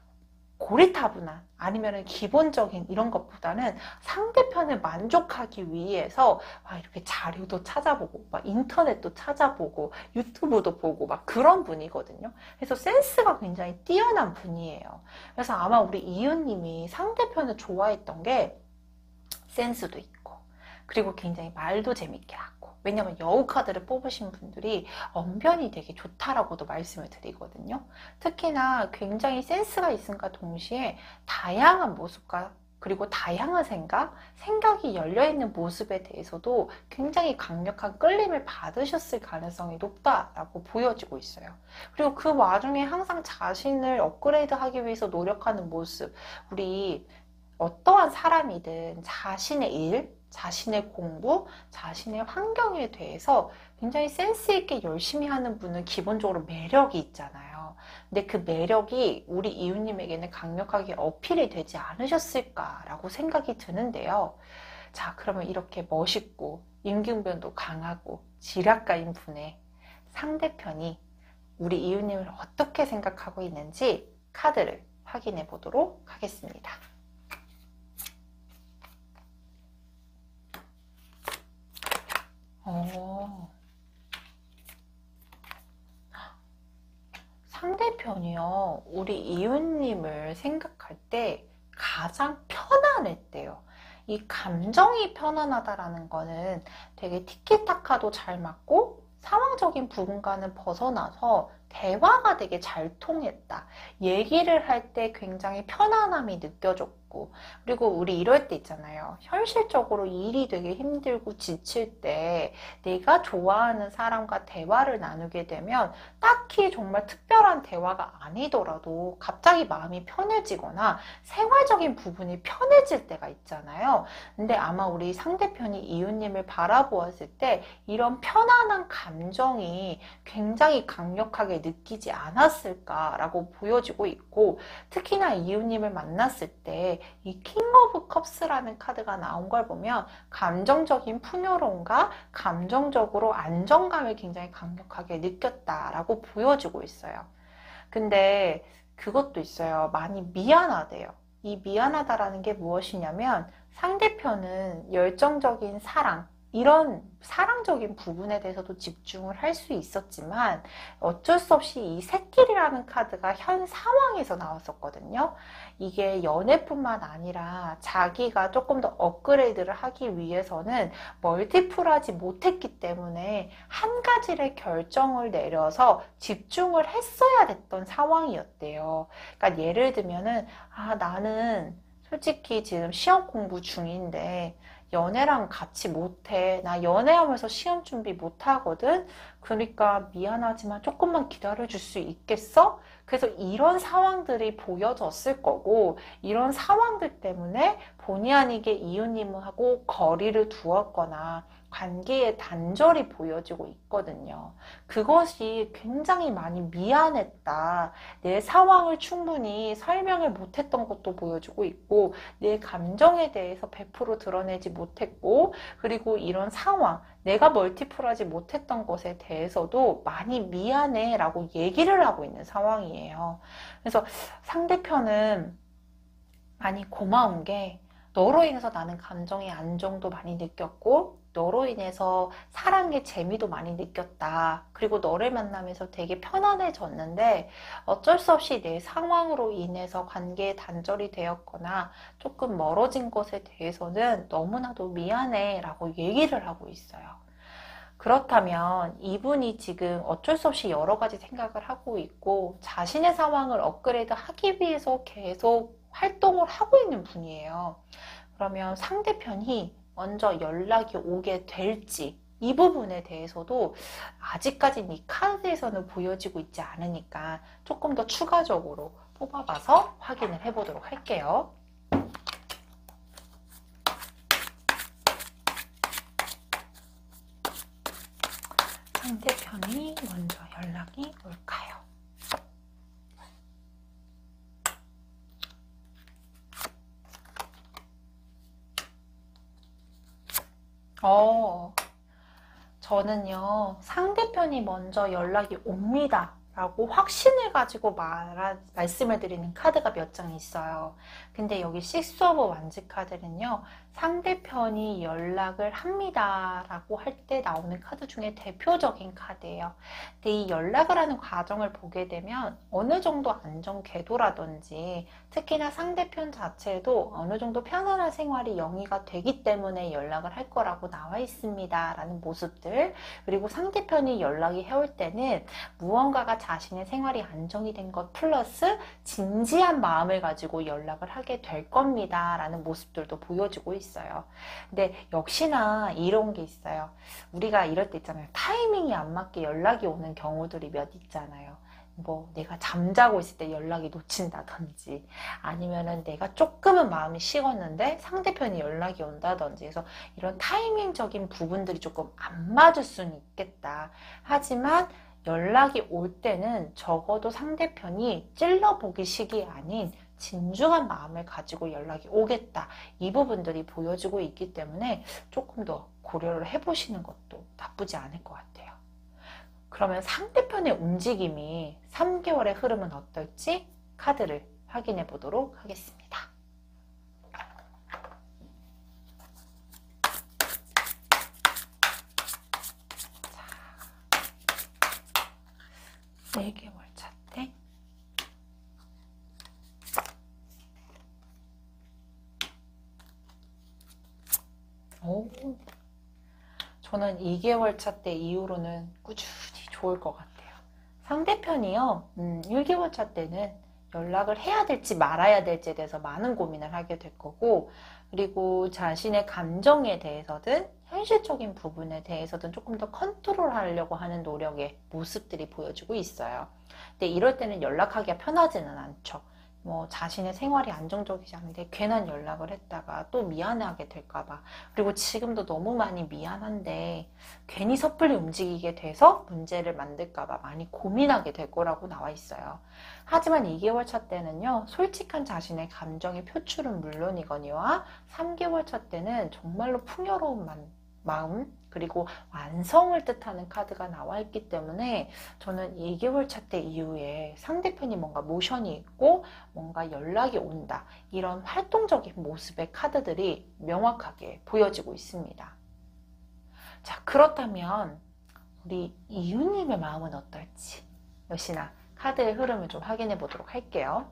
고리타분한 아니면 기본적인 이런 것보다는 상대편을 만족하기 위해서 막 이렇게 자료도 찾아보고 막 인터넷도 찾아보고 유튜브도 보고 막 그런 분이거든요. 그래서 센스가 굉장히 뛰어난 분이에요. 그래서 아마 우리 이웃님이 상대편을 좋아했던 게 센스도 있고 그리고 굉장히 말도 재밌게 하고 왜냐면 여우 카드를 뽑으신 분들이 언변이 되게 좋다라고도 말씀을 드리거든요. 특히나 굉장히 센스가 있음과 동시에 다양한 모습과 그리고 다양한 생각이 열려있는 모습에 대해서도 굉장히 강력한 끌림을 받으셨을 가능성이 높다라고 보여지고 있어요. 그리고 그 와중에 항상 자신을 업그레이드하기 위해서 노력하는 모습, 우리 어떠한 사람이든 자신의 일, 자신의 공부, 자신의 환경에 대해서 굉장히 센스 있게 열심히 하는 분은 기본적으로 매력이 있잖아요. 근데 그 매력이 우리 이웃님에게는 강력하게 어필이 되지 않으셨을까라고 생각이 드는데요. 자, 그러면 이렇게 멋있고 임기응변도 강하고 지략가인 분의 상대편이 우리 이웃님을 어떻게 생각하고 있는지 카드를 확인해 보도록 하겠습니다. 상대편이요, 우리 이웃님을 생각할 때 가장 편안했대요. 이 감정이 편안하다라는 거는 되게 티키타카도 잘 맞고 상황적인 부분과는 벗어나서 대화가 되게 잘 통했다. 얘기를 할 때 굉장히 편안함이 느껴졌고 그리고 우리 이럴 때 있잖아요. 현실적으로 일이 되게 힘들고 지칠 때 내가 좋아하는 사람과 대화를 나누게 되면 딱히 정말 특별한 대화가 아니더라도 갑자기 마음이 편해지거나 생활적인 부분이 편해질 때가 있잖아요. 근데 아마 우리 상대편이 이웃님을 바라보았을 때 이런 편안한 감정이 굉장히 강력하게 느끼지 않았을까라고 보여지고 있고 특히나 이웃님을 만났을 때 이 킹 오브 컵스라는 카드가 나온 걸 보면 감정적인 풍요로움과 감정적으로 안정감을 굉장히 강력하게 느꼈다라고 보여지고 있어요. 근데 그것도 있어요. 많이 미안하대요. 이 미안하다라는 게 무엇이냐면 상대편은 열정적인 사랑, 이런 사랑적인 부분에 대해서도 집중을 할 수 있었지만 어쩔 수 없이 이 새끼리라는 카드가 현 상황에서 나왔었거든요. 이게 연애뿐만 아니라 자기가 조금 더 업그레이드를 하기 위해서는 멀티플하지 못했기 때문에 한 가지를 결정을 내려서 집중을 했어야 됐던 상황이었대요. 그러니까 예를 들면은 나는 솔직히 지금 시험 공부 중인데 연애랑 같이 못해. 나 연애하면서 시험 준비 못하거든. 그러니까 미안하지만 조금만 기다려줄 수 있겠어? 그래서 이런 상황들이 보여졌을 거고 이런 상황들 때문에 본의 아니게 이웃님하고 거리를 두었거나 관계의 단절이 보여지고 있거든요. 그것이 굉장히 많이 미안했다. 내 상황을 충분히 설명을 못했던 것도 보여주고 있고 내 감정에 대해서 100% 드러내지 못했고 그리고 이런 상황, 내가 멀티플하지 못했던 것에 대해서도 많이 미안해 라고 얘기를 하고 있는 상황이에요. 그래서 상대편은 많이 고마운 게 너로 인해서 나는 감정의 안정도 많이 느꼈고 너로 인해서 사랑의 재미도 많이 느꼈다. 그리고 너를 만나면서 되게 편안해졌는데 어쩔 수 없이 내 상황으로 인해서 관계에 단절이 되었거나 조금 멀어진 것에 대해서는 너무나도 미안해 라고 얘기를 하고 있어요. 그렇다면 이분이 지금 어쩔 수 없이 여러 가지 생각을 하고 있고 자신의 상황을 업그레이드 하기 위해서 계속 활동을 하고 있는 분이에요. 그러면 상대편이 먼저 연락이 오게 될지 이 부분에 대해서도 아직까지는 이 카드에서는 보여지고 있지 않으니까 조금 더 추가적으로 뽑아봐서 확인을 해보도록 할게요. 상대편이 먼저 연락이 올까요? 저는요, 상대편이 먼저 연락이 옵니다. 라고 확신을 가지고 말씀을 드리는 카드가 몇 장 있어요. 근데 여기 식스 오브 완즈 카드는요, 상대편이 연락을 합니다. 라고 할 때 나오는 카드 중에 대표적인 카드예요. 근데 이 연락을 하는 과정을 보게 되면 어느 정도 안정 궤도라든지 특히나 상대편 자체도 어느 정도 편안한 생활이 영위가 되기 때문에 연락을 할 거라고 나와 있습니다. 라는 모습들. 그리고 상대편이 연락이 해올 때는 무언가가 자신의 생활이 안정이 된 것 플러스 진지한 마음을 가지고 연락을 하게 될 겁니다. 라는 모습들도 보여주고 있어요. 근데 역시나 이런 게 있어요. 우리가 이럴 때 있잖아요. 타이밍이 안 맞게 연락이 오는 경우들이 몇 있잖아요. 뭐 내가 잠자고 있을 때 연락이 놓친다든지 아니면은 내가 조금은 마음이 식었는데 상대편이 연락이 온다든지 해서 이런 타이밍적인 부분들이 조금 안 맞을 수는 있겠다. 하지만 연락이 올 때는 적어도 상대편이 찔러보기식이 아닌 진중한 마음을 가지고 연락이 오겠다. 이 부분들이 보여지고 있기 때문에 조금 더 고려를 해보시는 것도 나쁘지 않을 것 같아요. 그러면 상대편의 움직임이 3개월의 흐름은 어떨지 카드를 확인해 보도록 하겠습니다. 자, 4개월 차때 저는 2개월 차 때 이후로는 꾸준히 좋을 것 같아요. 상대편이요, 1개월 차 때는 연락을 해야 될지 말아야 될지에 대해서 많은 고민을 하게 될 거고, 그리고 자신의 감정에 대해서든 현실적인 부분에 대해서든 조금 더 컨트롤하려고 하는 노력의 모습들이 보여지고 있어요. 근데 이럴 때는 연락하기가 편하지는 않죠. 뭐 자신의 생활이 안정적이지 않은데 괜한 연락을 했다가 또 미안해하게 될까봐, 그리고 지금도 너무 많이 미안한데 괜히 섣불리 움직이게 돼서 문제를 만들까봐 많이 고민하게 될 거라고 나와 있어요. 하지만 2개월 차 때는요, 솔직한 자신의 감정의 표출은 물론이거니와 3개월 차 때는 정말로 풍요로운 마음 그리고 완성을 뜻하는 카드가 나와 있기 때문에 저는 2개월 차 때 이후에 상대편이 뭔가 모션이 있고 뭔가 연락이 온다, 이런 활동적인 모습의 카드들이 명확하게 보여지고 있습니다. 자, 그렇다면 우리 이유님의 마음은 어떨지 역시나 카드의 흐름을 좀 확인해 보도록 할게요.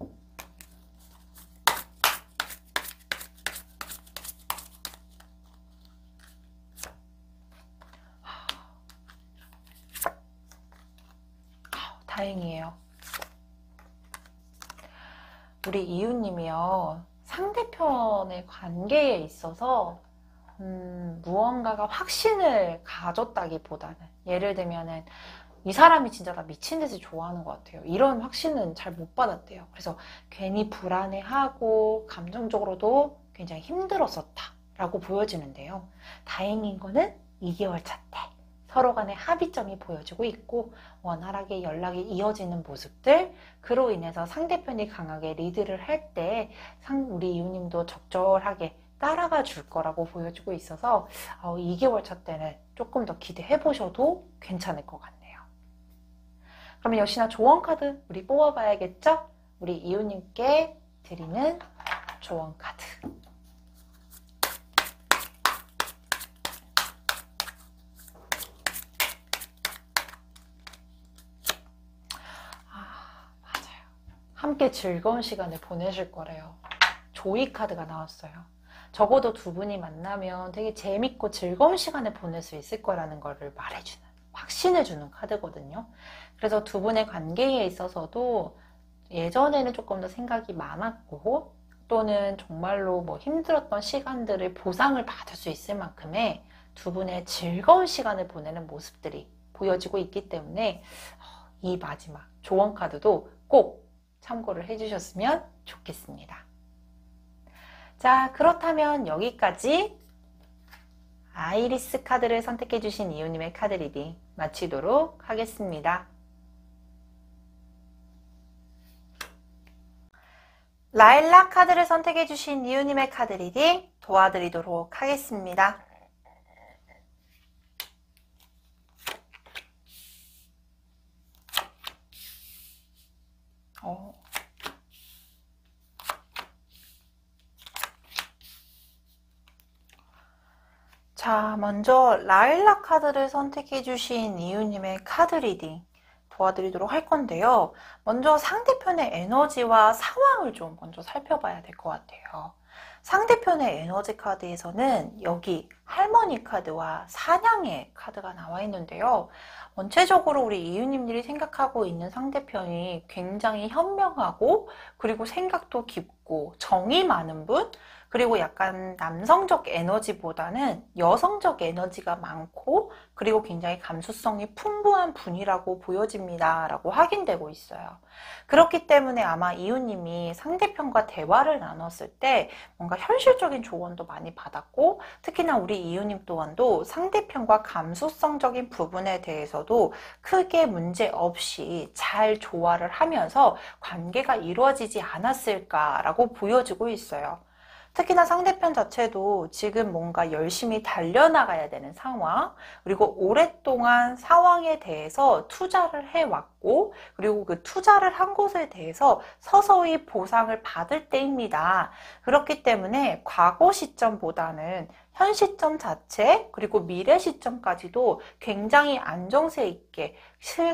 다행이에요. 우리 이유님이요, 상대편의 관계에 있어서 무언가가 확신을 가졌다기보다는, 예를 들면은 이 사람이 진짜 나 미친 듯이 좋아하는 것 같아요, 이런 확신은 잘 못 받았대요. 그래서 괜히 불안해하고 감정적으로도 굉장히 힘들었었다 라고 보여지는데요. 다행인 거는 2개월 차 때 서로 간의 합의점이 보여지고 있고 원활하게 연락이 이어지는 모습들, 그로 인해서 상대편이 강하게 리드를 할 때 우리 이유님도 적절하게 따라가 줄 거라고 보여지고 있어서 2개월 차 때는 조금 더 기대해 보셔도 괜찮을 것 같네요. 그러면 역시나 조언 카드 우리 뽑아봐야겠죠? 우리 이유님께 드리는 조언 카드. 함께 즐거운 시간을 보내실 거래요. 조이 카드가 나왔어요. 적어도 두 분이 만나면 되게 재밌고 즐거운 시간을 보낼 수 있을 거라는 거를 말해주는, 확신해주는 카드거든요. 그래서 두 분의 관계에 있어서도 예전에는 조금 더 생각이 많았고 또는 정말로 뭐 힘들었던 시간들을 보상을 받을 수 있을 만큼의 두 분의 즐거운 시간을 보내는 모습들이 보여지고 있기 때문에 이 마지막 조언 카드도 꼭 참고를 해주셨으면 좋겠습니다. 자, 그렇다면 여기까지 아이리스 카드를 선택해주신 이유님의 카드 리딩 마치도록 하겠습니다. 라일락 카드를 선택해주신 이유님의 카드 리딩 도와드리도록 하겠습니다. 자, 먼저 라일락 카드를 선택해주신 이유님의 카드 리딩 도와드리도록 할 건데요. 먼저 상대편의 에너지와 상황을 좀 먼저 살펴봐야 될 것 같아요. 상대편의 에너지 카드에서는 여기 할머니 카드와 사냥의 카드가 나와 있는데요. 전체적으로 우리 이유님들이 생각하고 있는 상대편이 굉장히 현명하고 그리고 생각도 깊고 정이 많은 분, 그리고 약간 남성적 에너지보다는 여성적 에너지가 많고 그리고 굉장히 감수성이 풍부한 분이라고 보여집니다 라고 확인되고 있어요. 그렇기 때문에 아마 이유님이 상대편과 대화를 나눴을 때 뭔가 현실적인 조언도 많이 받았고 특히나 우리 이유님 또한도 상대편과 감수성적인 부분에 대해서도 크게 문제 없이 잘 조화를 하면서 관계가 이루어지지 않았을까라고 보여지고 있어요. 특히나 상대편 자체도 지금 뭔가 열심히 달려나가야 되는 상황, 그리고 오랫동안 상황에 대해서 투자를 해왔고, 그리고 그 투자를 한 것에 대해서 서서히 보상을 받을 때입니다. 그렇기 때문에 과거 시점보다는 현 시점 자체, 그리고 미래 시점까지도 굉장히 안정세 있게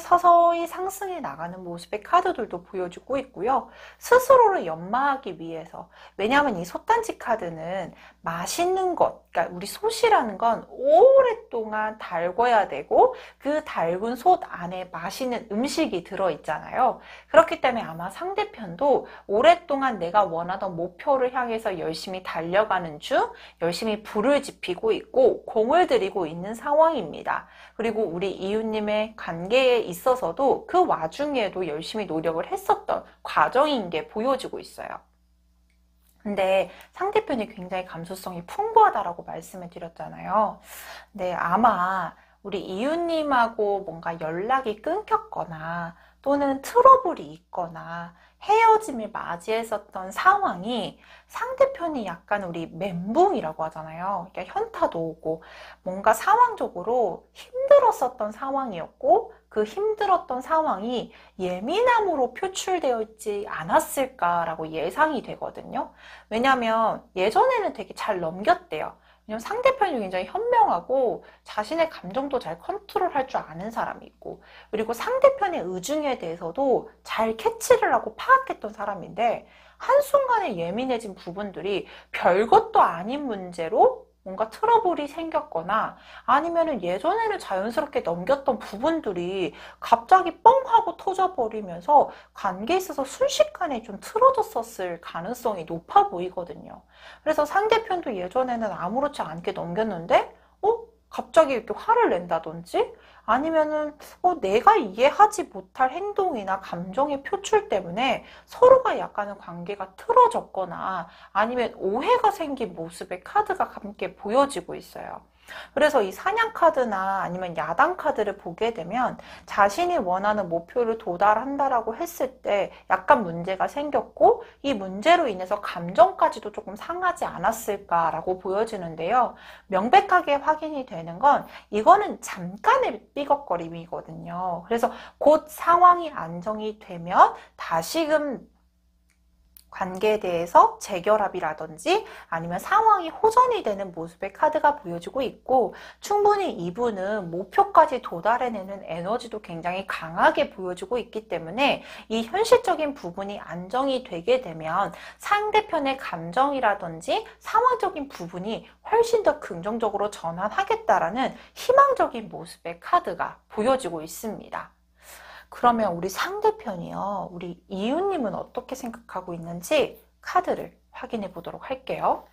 서서히 상승해 나가는 모습의 카드들도 보여주고 있고요. 스스로를 연마하기 위해서, 왜냐하면 이 솥단지 카드는 맛있는 것, 그러니까 우리 솥이라는 건 오랫동안 달궈야 되고 그 달군 솥 안에 맛있는 음식이 들어있잖아요. 그렇기 때문에 아마 상대편도 오랫동안 내가 원하던 목표를 향해서 열심히 달려가는 중 열심히 불을 지피고 있고 공을 들이고 있는 상황입니다. 그리고 우리 이유님의 관계에 있어서도 그 와중에도 열심히 노력을 했었던 과정인 게 보여지고 있어요. 근데 상대편이 굉장히 감수성이 풍부하다라고 말씀을 드렸잖아요. 근데 아마 우리 이유님하고 뭔가 연락이 끊겼거나 또는 트러블이 있거나 헤어짐을 맞이했었던 상황이 상대편이 약간 우리 멘붕이라고 하잖아요. 그러니까 현타도 오고 뭔가 상황적으로 힘들었었던 상황이었고 그 힘들었던 상황이 예민함으로 표출되어 있지 않았을까라고 예상이 되거든요. 왜냐하면 예전에는 되게 잘 넘겼대요. 왜냐면 상대편이 굉장히 현명하고 자신의 감정도 잘 컨트롤할 줄 아는 사람이 있고 그리고 상대편의 의중에 대해서도 잘 캐치를 하고 파악했던 사람인데 한순간에 예민해진 부분들이 별것도 아닌 문제로 뭔가 트러블이 생겼거나 아니면은 예전에는 자연스럽게 넘겼던 부분들이 갑자기 뻥 하고 터져버리면서 관계에 있어서 순식간에 좀 틀어졌었을 가능성이 높아 보이거든요. 그래서 상대편도 예전에는 아무렇지 않게 넘겼는데 갑자기 이렇게 화를 낸다든지 아니면은 내가 이해하지 못할 행동이나 감정의 표출 때문에 서로가 약간은 관계가 틀어졌거나 아니면 오해가 생긴 모습의 카드가 함께 보여지고 있어요. 그래서 이 사냥 카드나 아니면 야당 카드를 보게 되면 자신이 원하는 목표를 도달한다라고 했을 때 약간 문제가 생겼고 이 문제로 인해서 감정까지도 조금 상하지 않았을까라고 보여지는데요. 명백하게 확인이 되는 건 이거는 잠깐의 삐걱거림이거든요. 그래서 곧 상황이 안정이 되면 다시금 관계에 대해서 재결합이라든지 아니면 상황이 호전이 되는 모습의 카드가 보여지고 있고, 충분히 이분은 목표까지 도달해내는 에너지도 굉장히 강하게 보여지고 있기 때문에 이 현실적인 부분이 안정이 되게 되면 상대편의 감정이라든지 상황적인 부분이 훨씬 더 긍정적으로 전환하겠다라는 희망적인 모습의 카드가 보여지고 있습니다. 그러면 우리 상대편이요, 우리 이웃님은 어떻게 생각하고 있는지 카드를 확인해 보도록 할게요.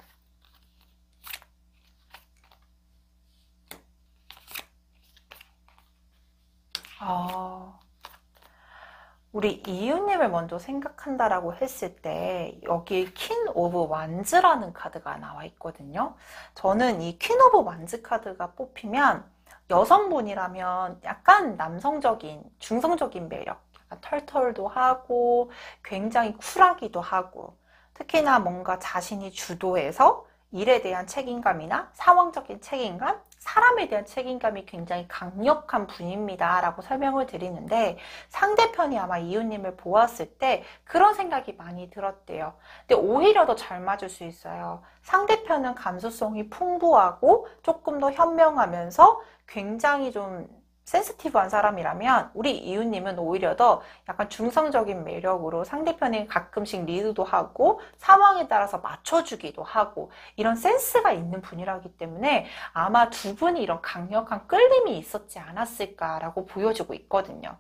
우리 이웃님을 먼저 생각한다라고 했을 때 여기 퀸 오브 완즈라는 카드가 나와 있거든요. 저는 이 퀸 오브 완즈 카드가 뽑히면 여성분이라면 약간 남성적인, 중성적인 매력, 약간 털털도 하고 굉장히 쿨하기도 하고, 특히나 뭔가 자신이 주도해서 일에 대한 책임감이나 상황적인 책임감, 사람에 대한 책임감이 굉장히 강력한 분입니다 라고 설명을 드리는데, 상대편이 아마 이웃님을 보았을 때 그런 생각이 많이 들었대요. 근데 오히려 더 잘 맞을 수 있어요. 상대편은 감수성이 풍부하고 조금 더 현명하면서 굉장히 좀 센시티브한 사람이라면 우리 이웃님은 오히려 더 약간 중성적인 매력으로 상대편이 가끔씩 리드도 하고 상황에 따라서 맞춰주기도 하고 이런 센스가 있는 분이라기 때문에 아마 두 분이 이런 강력한 끌림이 있었지 않았을까라고 보여지고 있거든요.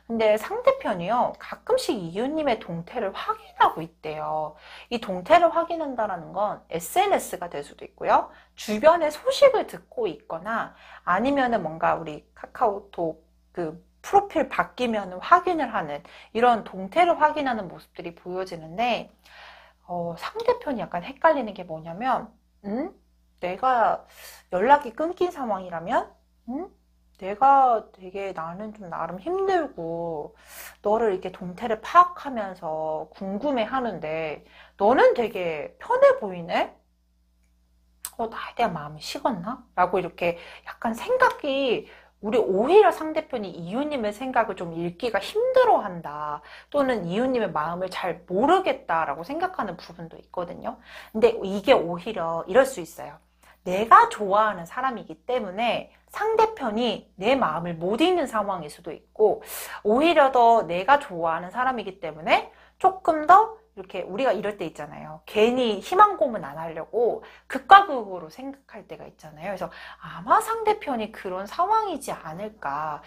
근데 상대편이요, 가끔씩 이웃님의 동태를 확인하고 있대요. 이 동태를 확인한다는 건 SNS가 될 수도 있고요. 주변의 소식을 듣고 있거나 아니면은 뭔가 우리 카카오톡 그 프로필 바뀌면 확인을 하는 이런 동태를 확인하는 모습들이 보여지는데, 상대편이 약간 헷갈리는 게 뭐냐면, 내가 연락이 끊긴 상황이라면, 내가 되게 나는 좀 나름 힘들고 너를 이렇게 동태를 파악하면서 궁금해 하는데 너는 되게 편해 보이네? 나에 대한 마음이 식었나? 라고 이렇게 약간 생각이, 우리 오히려 상대편이 이웃님의 생각을 좀 읽기가 힘들어한다, 또는 이웃님의 마음을 잘 모르겠다라고 생각하는 부분도 있거든요. 근데 이게 오히려 이럴 수 있어요. 내가 좋아하는 사람이기 때문에 상대편이 내 마음을 못 읽는 상황일 수도 있고, 오히려 더 내가 좋아하는 사람이기 때문에 조금 더 이렇게, 우리가 이럴 때 있잖아요. 괜히 희망 고문 안 하려고 극과 극으로 생각할 때가 있잖아요. 그래서 아마 상대편이 그런 상황이지 않을까.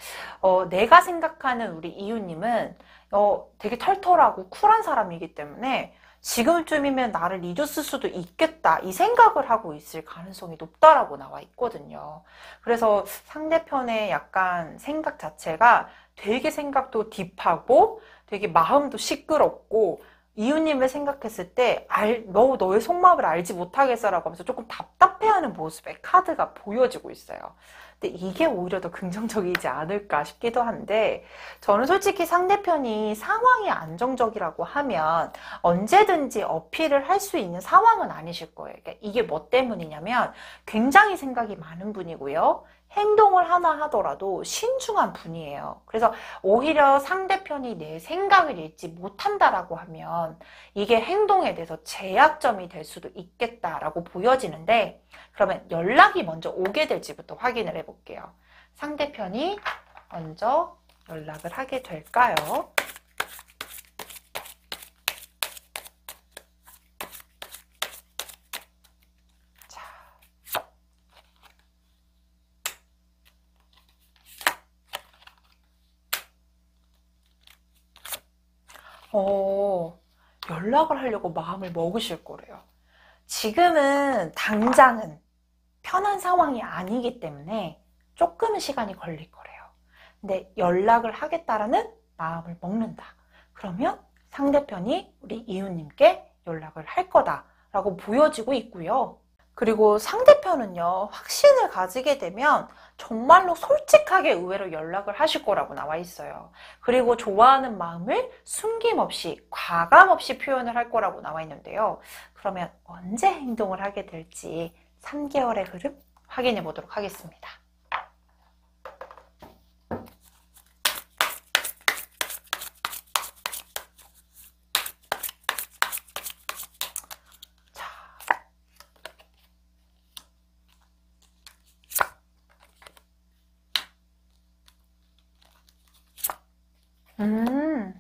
내가 생각하는 우리 이웃님은 되게 털털하고 쿨한 사람이기 때문에 지금쯤이면 나를 잊었을 수도 있겠다, 이 생각을 하고 있을 가능성이 높다라고 나와 있거든요. 그래서 상대편의 약간 생각 자체가 되게 생각도 딥하고 되게 마음도 시끄럽고, 이웃님을 생각했을 때 너의 속마음을 알지 못하겠어라고 하면서 조금 답답해하는 모습의 카드가 보여지고 있어요. 근데 이게 오히려 더 긍정적이지 않을까 싶기도 한데, 저는 솔직히 상대편이 상황이 안정적이라고 하면 언제든지 어필을 할 수 있는 상황은 아니실 거예요. 그러니까 이게 뭐 때문이냐면 굉장히 생각이 많은 분이고요. 행동을 하나 하더라도 신중한 분이에요. 그래서 오히려 상대편이 내 생각을 읽지 못한다라고 하면 이게 행동에 대해서 제약점이 될 수도 있겠다라고 보여지는데, 그러면 연락이 먼저 오게 될지부터 확인을 해볼게요. 상대편이 먼저 연락을 하게 될까요? 연락을 하려고 마음을 먹으실 거래요. 지금은 당장은 편한 상황이 아니기 때문에 조금은 시간이 걸릴 거래요. 근데 연락을 하겠다라는 마음을 먹는다. 그러면 상대편이 우리 이웃님께 연락을 할 거다라고 보여지고 있고요. 그리고 상대편은요, 확신을 가지게 되면 정말로 솔직하게 의외로 연락을 하실 거라고 나와 있어요. 그리고 좋아하는 마음을 숨김없이, 과감없이 표현을 할 거라고 나와 있는데요. 그러면 언제 행동을 하게 될지 3개월의 흐름 확인해 보도록 하겠습니다. 음,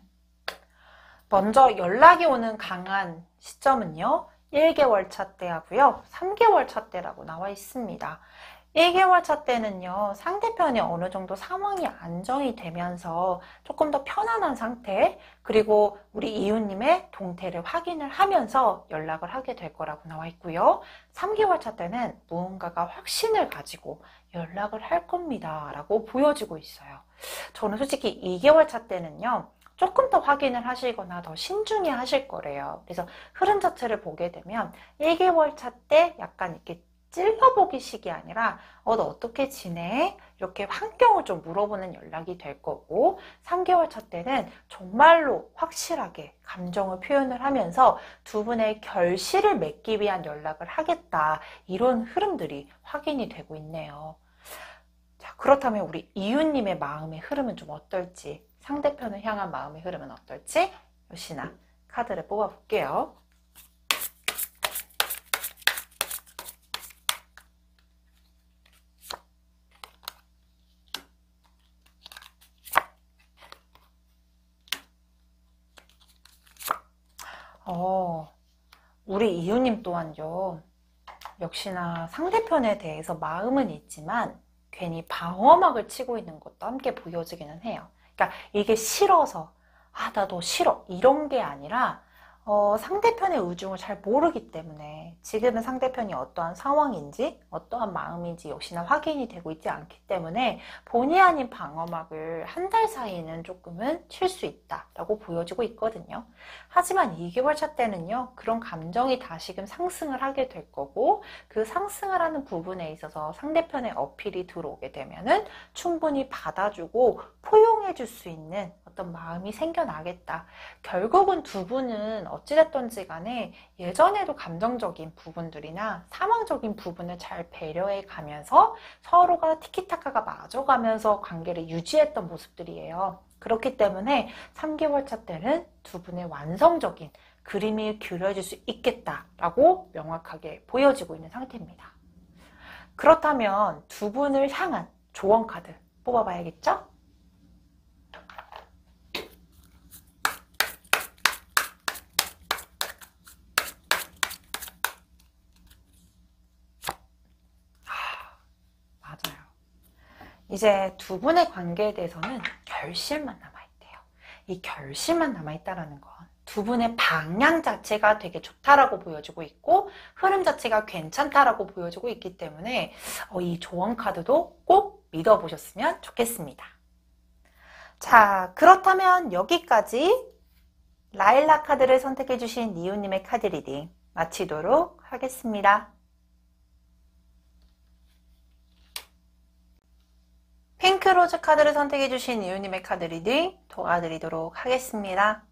먼저 연락이 오는 강한 시점은요, 1개월 차 때하고요, 3개월 차 때라고 나와 있습니다. 1개월 차 때는요, 상대편이 어느 정도 상황이 안정이 되면서 조금 더 편안한 상태, 그리고 우리 이웃님의 동태를 확인을 하면서 연락을 하게 될 거라고 나와 있고요. 3개월 차 때는 무언가가 확신을 가지고 연락을 할 겁니다. 라고 보여지고 있어요. 저는 솔직히 2개월 차 때는요, 조금 더 확인을 하시거나 더 신중히 하실 거래요. 그래서 흐름 자체를 보게 되면 1개월 차 때 약간 이렇게 찔러보기식이 아니라 너 어떻게 지내? 이렇게 환경을 좀 물어보는 연락이 될 거고 3개월 차 때는 정말로 확실하게 감정을 표현을 하면서 두 분의 결실을 맺기 위한 연락을 하겠다. 이런 흐름들이 확인이 되고 있네요. 자, 그렇다면 우리 이웃님의 마음의 흐름은 좀 어떨지, 상대편을 향한 마음의 흐름은 어떨지 역시나 카드를 뽑아볼게요. 우리 이웃님 또한요, 역시나 상대편에 대해서 마음은 있지만 괜히 방어막을 치고 있는 것도 함께 보여지기는 해요. 그러니까 이게 싫어서 나 너 싫어 이런 게 아니라 상대편의 의중을 잘 모르기 때문에 지금은 상대편이 어떠한 상황인지 어떠한 마음인지 역시나 확인이 되고 있지 않기 때문에 본의 아닌 방어막을 한 달 사이에는 조금은 칠 수 있다라고 보여지고 있거든요. 하지만 2개월 차 때는요, 그런 감정이 다시금 상승을 하게 될 거고 그 상승을 하는 부분에 있어서 상대편의 어필이 들어오게 되면은 충분히 받아주고 포용해 줄 수 있는 어떤 마음이 생겨나겠다. 결국은 두 분은 어찌됐던지 간에 예전에도 감정적인 부분들이나 상황적인 부분을 잘 배려해 가면서 서로가 티키타카가 맞아가면서 관계를 유지했던 모습들이에요. 그렇기 때문에 3개월 차 때는 두 분의 완성적인 그림이 그려질 수 있겠다라고 명확하게 보여지고 있는 상태입니다. 그렇다면 두 분을 향한 조언 카드 뽑아봐야겠죠? 이제 두 분의 관계에 대해서는 결실만 남아있대요. 이 결실만 남아있다는 건 두 분의 방향 자체가 되게 좋다라고 보여지고 있고 흐름 자체가 괜찮다라고 보여지고 있기 때문에 이 조언 카드도 꼭 믿어보셨으면 좋겠습니다. 자, 그렇다면 여기까지 라일락 카드를 선택해주신 이웃님의 카드 리딩 마치도록 하겠습니다. 핑크로즈 카드를 선택해주신 이웃님의 카드 리딩 도와드리도록 하겠습니다.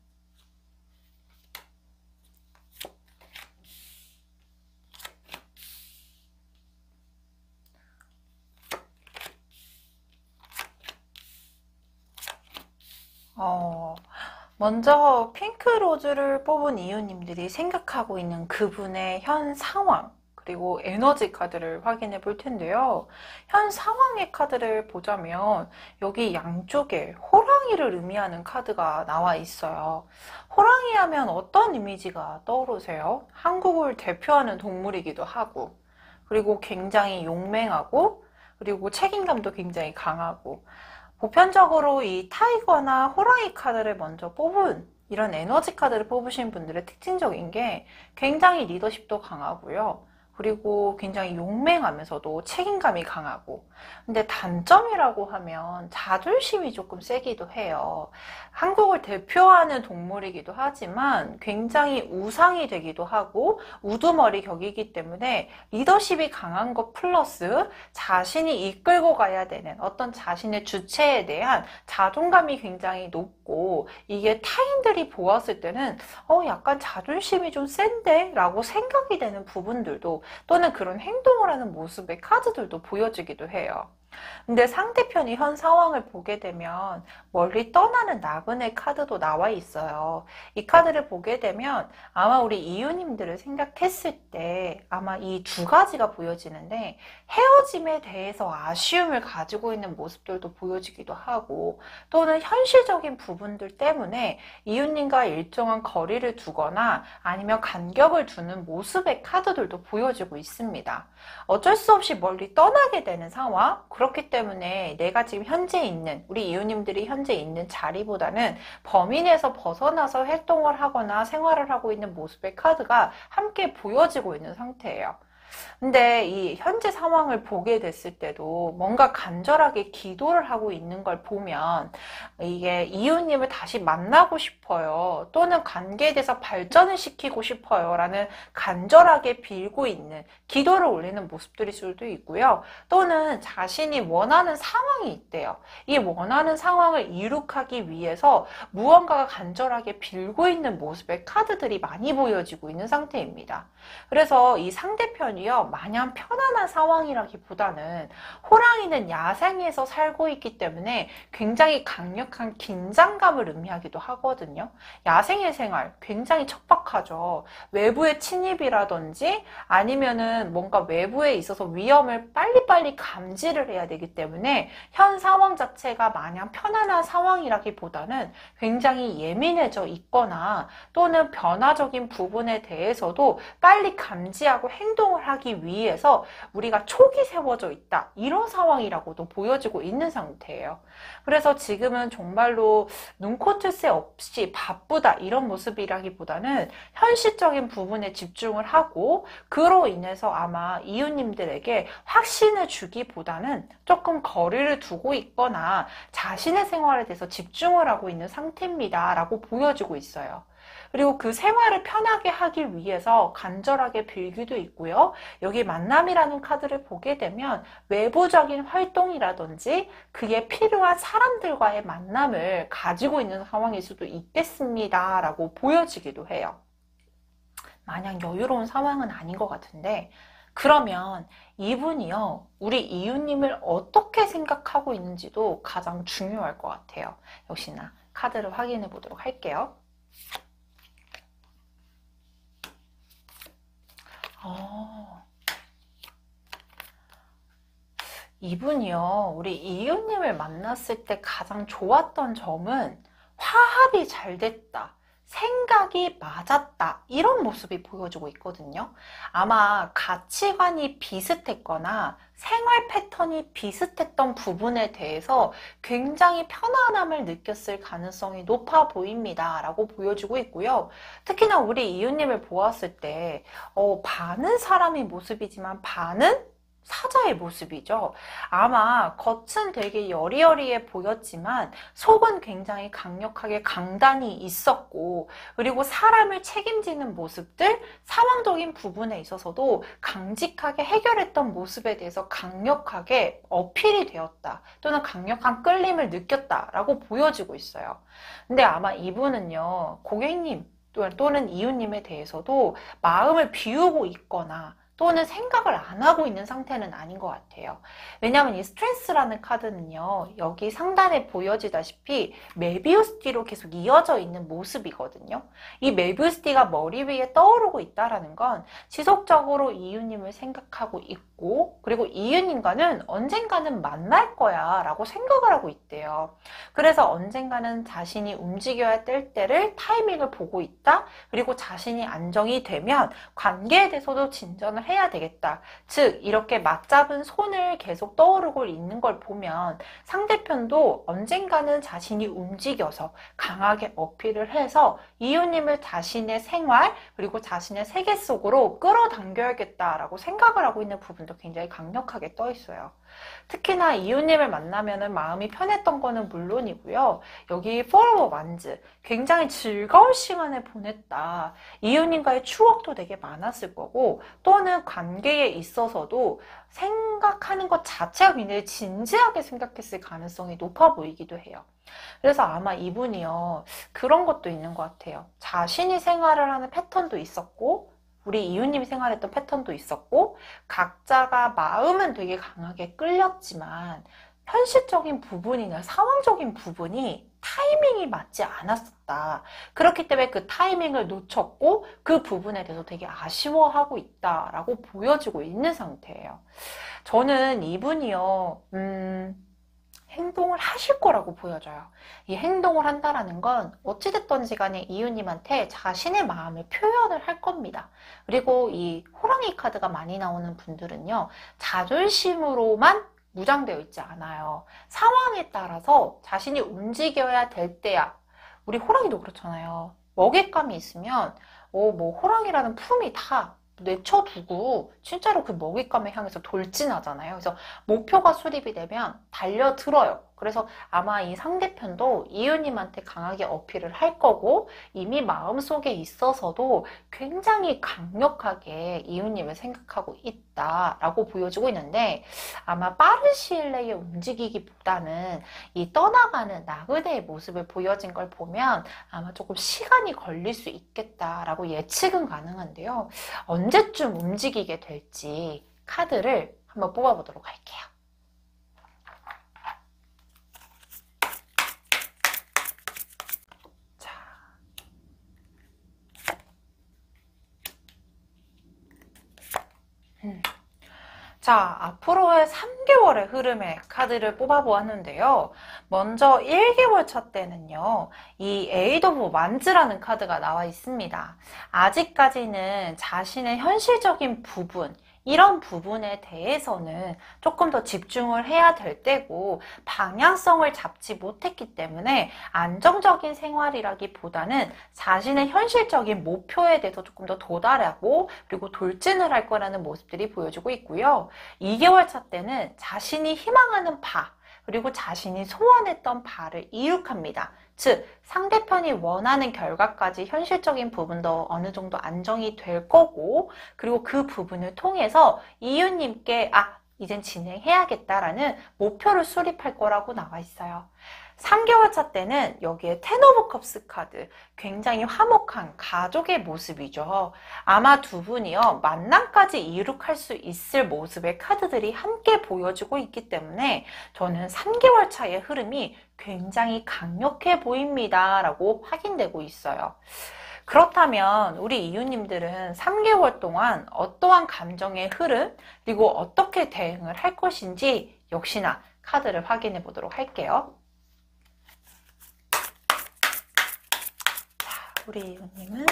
먼저 핑크로즈를 뽑은 이웃님들이 생각하고 있는 그분의 현 상황, 그리고 에너지 카드를 확인해 볼 텐데요. 현 상황의 카드를 보자면 여기 양쪽에 호랑이를 의미하는 카드가 나와 있어요. 호랑이 하면 어떤 이미지가 떠오르세요? 한국을 대표하는 동물이기도 하고, 그리고 굉장히 용맹하고, 그리고 책임감도 굉장히 강하고, 보편적으로 이 타이거나 호랑이 카드를 먼저 뽑은 이런 에너지 카드를 뽑으신 분들의 특징적인 게 굉장히 리더십도 강하고요. 그리고 굉장히 용맹하면서도 책임감이 강하고, 근데 단점이라고 하면 자존심이 조금 세기도 해요. 한국을 대표하는 동물이기도 하지만 굉장히 우상이 되기도 하고 우두머리 격이기 때문에 리더십이 강한 것 플러스 자신이 이끌고 가야 되는 어떤 자신의 주체에 대한 자존감이 굉장히 높고, 이게 타인들이 보았을 때는 약간 자존심이 좀 센데? 라고 생각이 되는 부분들도, 또는 그런 행동을 하는 모습의 카드들도 보여지기도 해요. 근데 상대편이 현 상황을 보게 되면 멀리 떠나는 나그네 카드도 나와 있어요. 이 카드를 보게 되면 아마 우리 이유님들을 생각했을 때 아마 이 두 가지가 보여지는데, 헤어짐에 대해서 아쉬움을 가지고 있는 모습들도 보여지기도 하고, 또는 현실적인 부분들 때문에 이유님과 일정한 거리를 두거나 아니면 간격을 두는 모습의 카드들도 보여지고 있습니다. 어쩔 수 없이 멀리 떠나게 되는 상황, 그렇기 때문에 내가 지금 현재 있는, 우리 이웃님들이 현재 있는 자리보다는 범위 내에서 벗어나서 활동을 하거나 생활을 하고 있는 모습의 카드가 함께 보여지고 있는 상태예요. 근데 이 현재 상황을 보게 됐을 때도 뭔가 간절하게 기도를 하고 있는 걸 보면 이게 이웃님을 다시 만나고 싶어요. 또는 관계에 대해서 발전을 시키고 싶어요. 라는 간절하게 빌고 있는, 기도를 올리는 모습들일 수도 있고요. 또는 자신이 원하는 상황이 있대요. 이 원하는 상황을 이룩하기 위해서 무언가가 간절하게 빌고 있는 모습의 카드들이 많이 보여지고 있는 상태입니다. 그래서 이 상대편이요, 마냥 편안한 상황이라기보다는 호랑이는 야생에서 살고 있기 때문에 굉장히 강력한 긴장감을 의미하기도 하거든요. 야생의 생활 굉장히 척박하죠. 외부의 침입이라든지 아니면은 뭔가 외부에 있어서 위험을 빨리빨리 감지를 해야 되기 때문에 현 상황 자체가 마냥 편안한 상황이라기보다는 굉장히 예민해져 있거나 또는 변화적인 부분에 대해서도 빨리 감지하고 행동을 하기 위해서 우리가 촉이 세워져 있다, 이런 상황이라고도 보여지고 있는 상태예요. 그래서 지금은 정말로 눈코뜰 새 없이 바쁘다, 이런 모습이라기보다는 현실적인 부분에 집중을 하고, 그로 인해서 아마 이웃님들에게 확신을 주기보다는 조금 거리를 두고 있거나 자신의 생활에 대해서 집중을 하고 있는 상태입니다 라고 보여지고 있어요. 그리고 그 생활을 편하게 하기 위해서 간절하게 빌기도 있고요. 여기 만남이라는 카드를 보게 되면 외부적인 활동이라든지 그게 필요한 사람들과의 만남을 가지고 있는 상황일 수도 있겠습니다 라고 보여지기도 해요. 마냥 여유로운 상황은 아닌 것 같은데, 그러면 이분이요, 우리 이웃님을 어떻게 생각하고 있는지도 가장 중요할 것 같아요. 역시나 카드를 확인해 보도록 할게요. 이분이요, 우리 이웃님을 만났을 때 가장 좋았던 점은 화합이 잘 됐다, 생각이 맞았다, 이런 모습이 보여지고 있거든요. 아마 가치관이 비슷했거나 생활 패턴이 비슷했던 부분에 대해서 굉장히 편안함을 느꼈을 가능성이 높아 보입니다 라고 보여지고 있고요. 특히나 우리 이웃님을 보았을 때 반은 사람의 모습이지만 반은 사자의 모습이죠. 아마 겉은 되게 여리여리해 보였지만 속은 굉장히 강력하게 강단이 있었고, 그리고 사람을 책임지는 모습들, 상황적인 부분에 있어서도 강직하게 해결했던 모습에 대해서 강력하게 어필이 되었다, 또는 강력한 끌림을 느꼈다라고 보여지고 있어요. 근데 아마 이분은요, 고객님 또는 이웃님에 대해서도 마음을 비우고 있거나 또는 생각을 안 하고 있는 상태는 아닌 것 같아요. 왜냐하면 이 스트레스라는 카드는요, 여기 상단에 보여지다시피 메비우스띠로 계속 이어져 있는 모습이거든요. 이 메비우스띠가 머리 위에 떠오르고 있다는 건 지속적으로 이유님을 생각하고 있고, 그리고 이유님과는 언젠가는 만날 거야 라고 생각을 하고 있대요. 그래서 언젠가는 자신이 움직여야 될 때를, 타이밍을 보고 있다. 그리고 자신이 안정이 되면 관계에 대해서도 진전을 해야 되겠다. 즉 이렇게 맞잡은 손을 계속 떠오르고 있는 걸 보면 상대편도 언젠가는 자신이 움직여서 강하게 어필을 해서 이웃님을 자신의 생활 그리고 자신의 세계 속으로 끌어당겨야겠다라고 생각을 하고 있는 부분도 굉장히 강력하게 떠 있어요. 특히나 이웃님을 만나면 마음이 편했던 거는 물론이고요. 여기 Four of Wands, 굉장히 즐거운 시간을 보냈다. 이웃님과의 추억도 되게 많았을 거고, 또는 관계에 있어서도 생각하는 것 자체가 굉장히 진지하게 생각했을 가능성이 높아 보이기도 해요. 그래서 아마 이분이요, 그런 것도 있는 것 같아요. 자신이 생활을 하는 패턴도 있었고, 우리 이웃님이 생활했던 패턴도 있었고 각자가 마음은 되게 강하게 끌렸지만 현실적인 부분이나 상황적인 부분이 타이밍이 맞지 않았었다. 그렇기 때문에 그 타이밍을 놓쳤고 그 부분에 대해서 되게 아쉬워하고 있다라고 보여지고 있는 상태예요. 저는 이분이요, 행동을 하실 거라고 보여져요. 이 행동을 한다라는 건 어찌됐든지 간에 이웃님한테 자신의 마음을 표현을 할 겁니다. 그리고 이 호랑이 카드가 많이 나오는 분들은요, 자존심으로만 무장되어 있지 않아요. 상황에 따라서 자신이 움직여야 될 때야. 우리 호랑이도 그렇잖아요. 먹잇감이 있으면 뭐 호랑이라는 품이 다 내쳐두고 진짜로 그 먹잇감을 향해서 돌진하잖아요. 그래서 목표가 수립이 되면 달려들어요. 그래서 아마 이 상대편도 이웃님한테 강하게 어필을 할 거고 이미 마음속에 있어서도 굉장히 강력하게 이웃님을 생각하고 있다라고 보여지고 있는데 아마 빠른 시일 내에 움직이기보다는 이 떠나가는 나그네의 모습을 보여진 걸 보면 아마 조금 시간이 걸릴 수 있겠다라고 예측은 가능한데요. 언제쯤 움직이게 될지 카드를 한번 뽑아보도록 할게요. 자, 앞으로의 3개월의 흐름의 카드를 뽑아보았는데요. 먼저 1개월 차 때는요, 이 에이드 오브 완즈라는 카드가 나와 있습니다. 아직까지는 자신의 현실적인 부분, 이런 부분에 대해서는 조금 더 집중을 해야 될 때고 방향성을 잡지 못했기 때문에 안정적인 생활이라기보다는 자신의 현실적인 목표에 대해서 조금 더 도달하고 그리고 돌진을 할 거라는 모습들이 보여지고 있고요. 2개월 차 때는 자신이 희망하는 바 그리고 자신이 소원했던 바를 이룩합니다. 즉 상대편이 원하는 결과까지 현실적인 부분도 어느 정도 안정이 될 거고 그리고 그 부분을 통해서 이웃님께 이젠 진행해야겠다라는 목표를 수립할 거라고 나와 있어요. 3개월 차 때는 여기에 텐 오브 컵스 카드, 굉장히 화목한 가족의 모습이죠. 아마 두 분이요, 만남까지 이룩할 수 있을 모습의 카드들이 함께 보여지고 있기 때문에 저는 3개월 차의 흐름이 굉장히 강력해 보입니다. 라고 확인되고 있어요. 그렇다면 우리 이웃님들은 3개월 동안 어떠한 감정의 흐름, 그리고 어떻게 대응을 할 것인지 역시나 카드를 확인해 보도록 할게요. 우리 이웃님은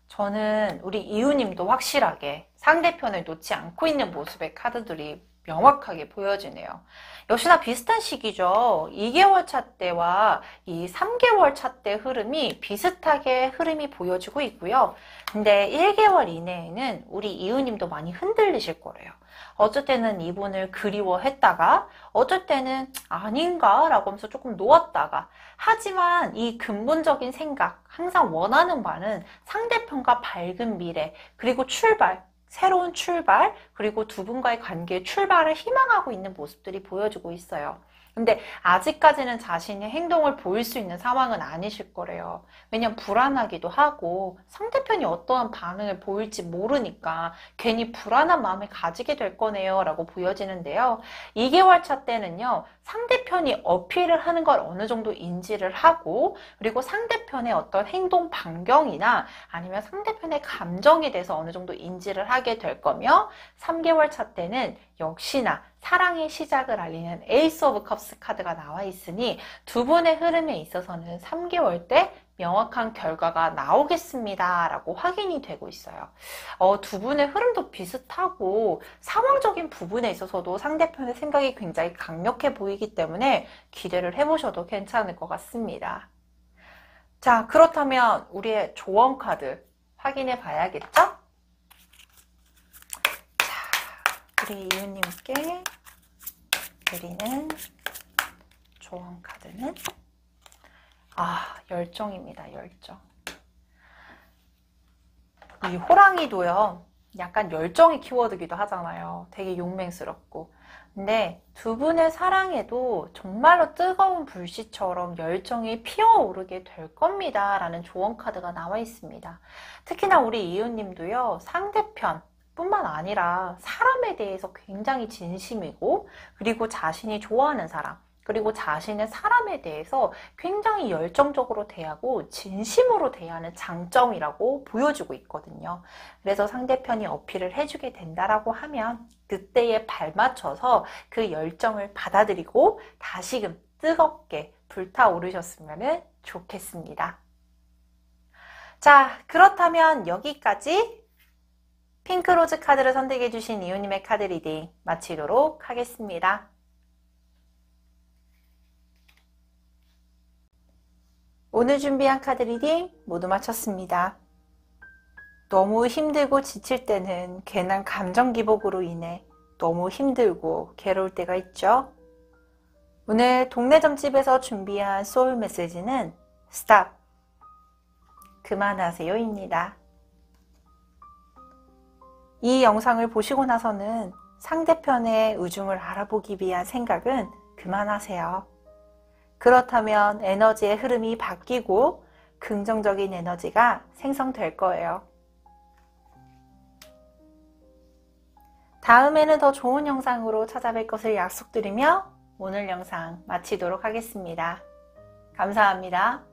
저는 우리 이웃님도 확실하게 상대편을 놓지 않고 있는 모습의 카드들이 명확하게 보여지네요. 역시나 비슷한 시기죠. 2개월 차 때와 이 3개월 차 때 흐름이 비슷하게 흐름이 보여지고 있고요. 근데 1개월 이내에는 우리 이웃님도 많이 흔들리실 거래요. 어쩔 때는 이분을 그리워했다가 어쩔 때는 아닌가 라고 하면서 조금 놓았다가 하지만 이 근본적인 생각, 항상 원하는 바는 상대편과 밝은 미래 그리고 출발, 새로운 출발, 그리고 두 분과의 관계의 출발을 희망하고 있는 모습들이 보여지고 있어요. 근데 아직까지는 자신의 행동을 보일 수 있는 상황은 아니실 거래요. 왜냐면 불안하기도 하고 상대편이 어떠한 반응을 보일지 모르니까 괜히 불안한 마음을 가지게 될 거네요 라고 보여지는데요. 2개월 차 때는요. 상대편이 어필을 하는 걸 어느 정도 인지를 하고 그리고 상대편의 어떤 행동 반경이나 아니면 상대편의 감정에 대해서 어느 정도 인지를 하게 될 거며 3개월 차 때는 역시나 사랑의 시작을 알리는 에이스 오브 컵스 카드가 나와 있으니 두 분의 흐름에 있어서는 3개월 때 명확한 결과가 나오겠습니다 라고 확인이 되고 있어요. 두 분의 흐름도 비슷하고 상황적인 부분에 있어서도 상대편의 생각이 굉장히 강력해 보이기 때문에 기대를 해보셔도 괜찮을 것 같습니다. 자, 그렇다면 우리의 조언 카드 확인해 봐야겠죠? 자, 우리 이웃님께 드리는 조언 카드는 열정입니다. 열정. 이 호랑이도요. 약간 열정의 키워드기도 하잖아요. 되게 용맹스럽고. 근데 두 분의 사랑에도 정말로 뜨거운 불씨처럼 열정이 피어오르게 될 겁니다. 라는 조언 카드가 나와 있습니다. 특히나 우리 이웃님도요, 상대편 뿐만 아니라 사람에 대해서 굉장히 진심이고, 그리고 자신이 좋아하는 사람, 그리고 자신의 사람에 대해서 굉장히 열정적으로 대하고 진심으로 대하는 장점이라고 보여주고 있거든요. 그래서 상대편이 어필을 해주게 된다라고 하면 그때에 발맞춰서 그 열정을 받아들이고 다시금 뜨겁게 불타오르셨으면 좋겠습니다. 자, 그렇다면 여기까지 핑크로즈 카드를 선택해주신 이웃님의 카드 리딩 마치도록 하겠습니다. 오늘 준비한 카드 리딩 모두 마쳤습니다. 너무 힘들고 지칠 때는 괜한 감정 기복으로 인해 너무 힘들고 괴로울 때가 있죠. 오늘 동네 점집에서 준비한 소울 메시지는 스탑, 그만하세요 입니다. 이 영상을 보시고 나서는 상대편의 의중을 알아보기 위한 생각은 그만하세요. 그렇다면 에너지의 흐름이 바뀌고 긍정적인 에너지가 생성될 거예요. 다음에는 더 좋은 영상으로 찾아뵐 것을 약속드리며 오늘 영상 마치도록 하겠습니다. 감사합니다.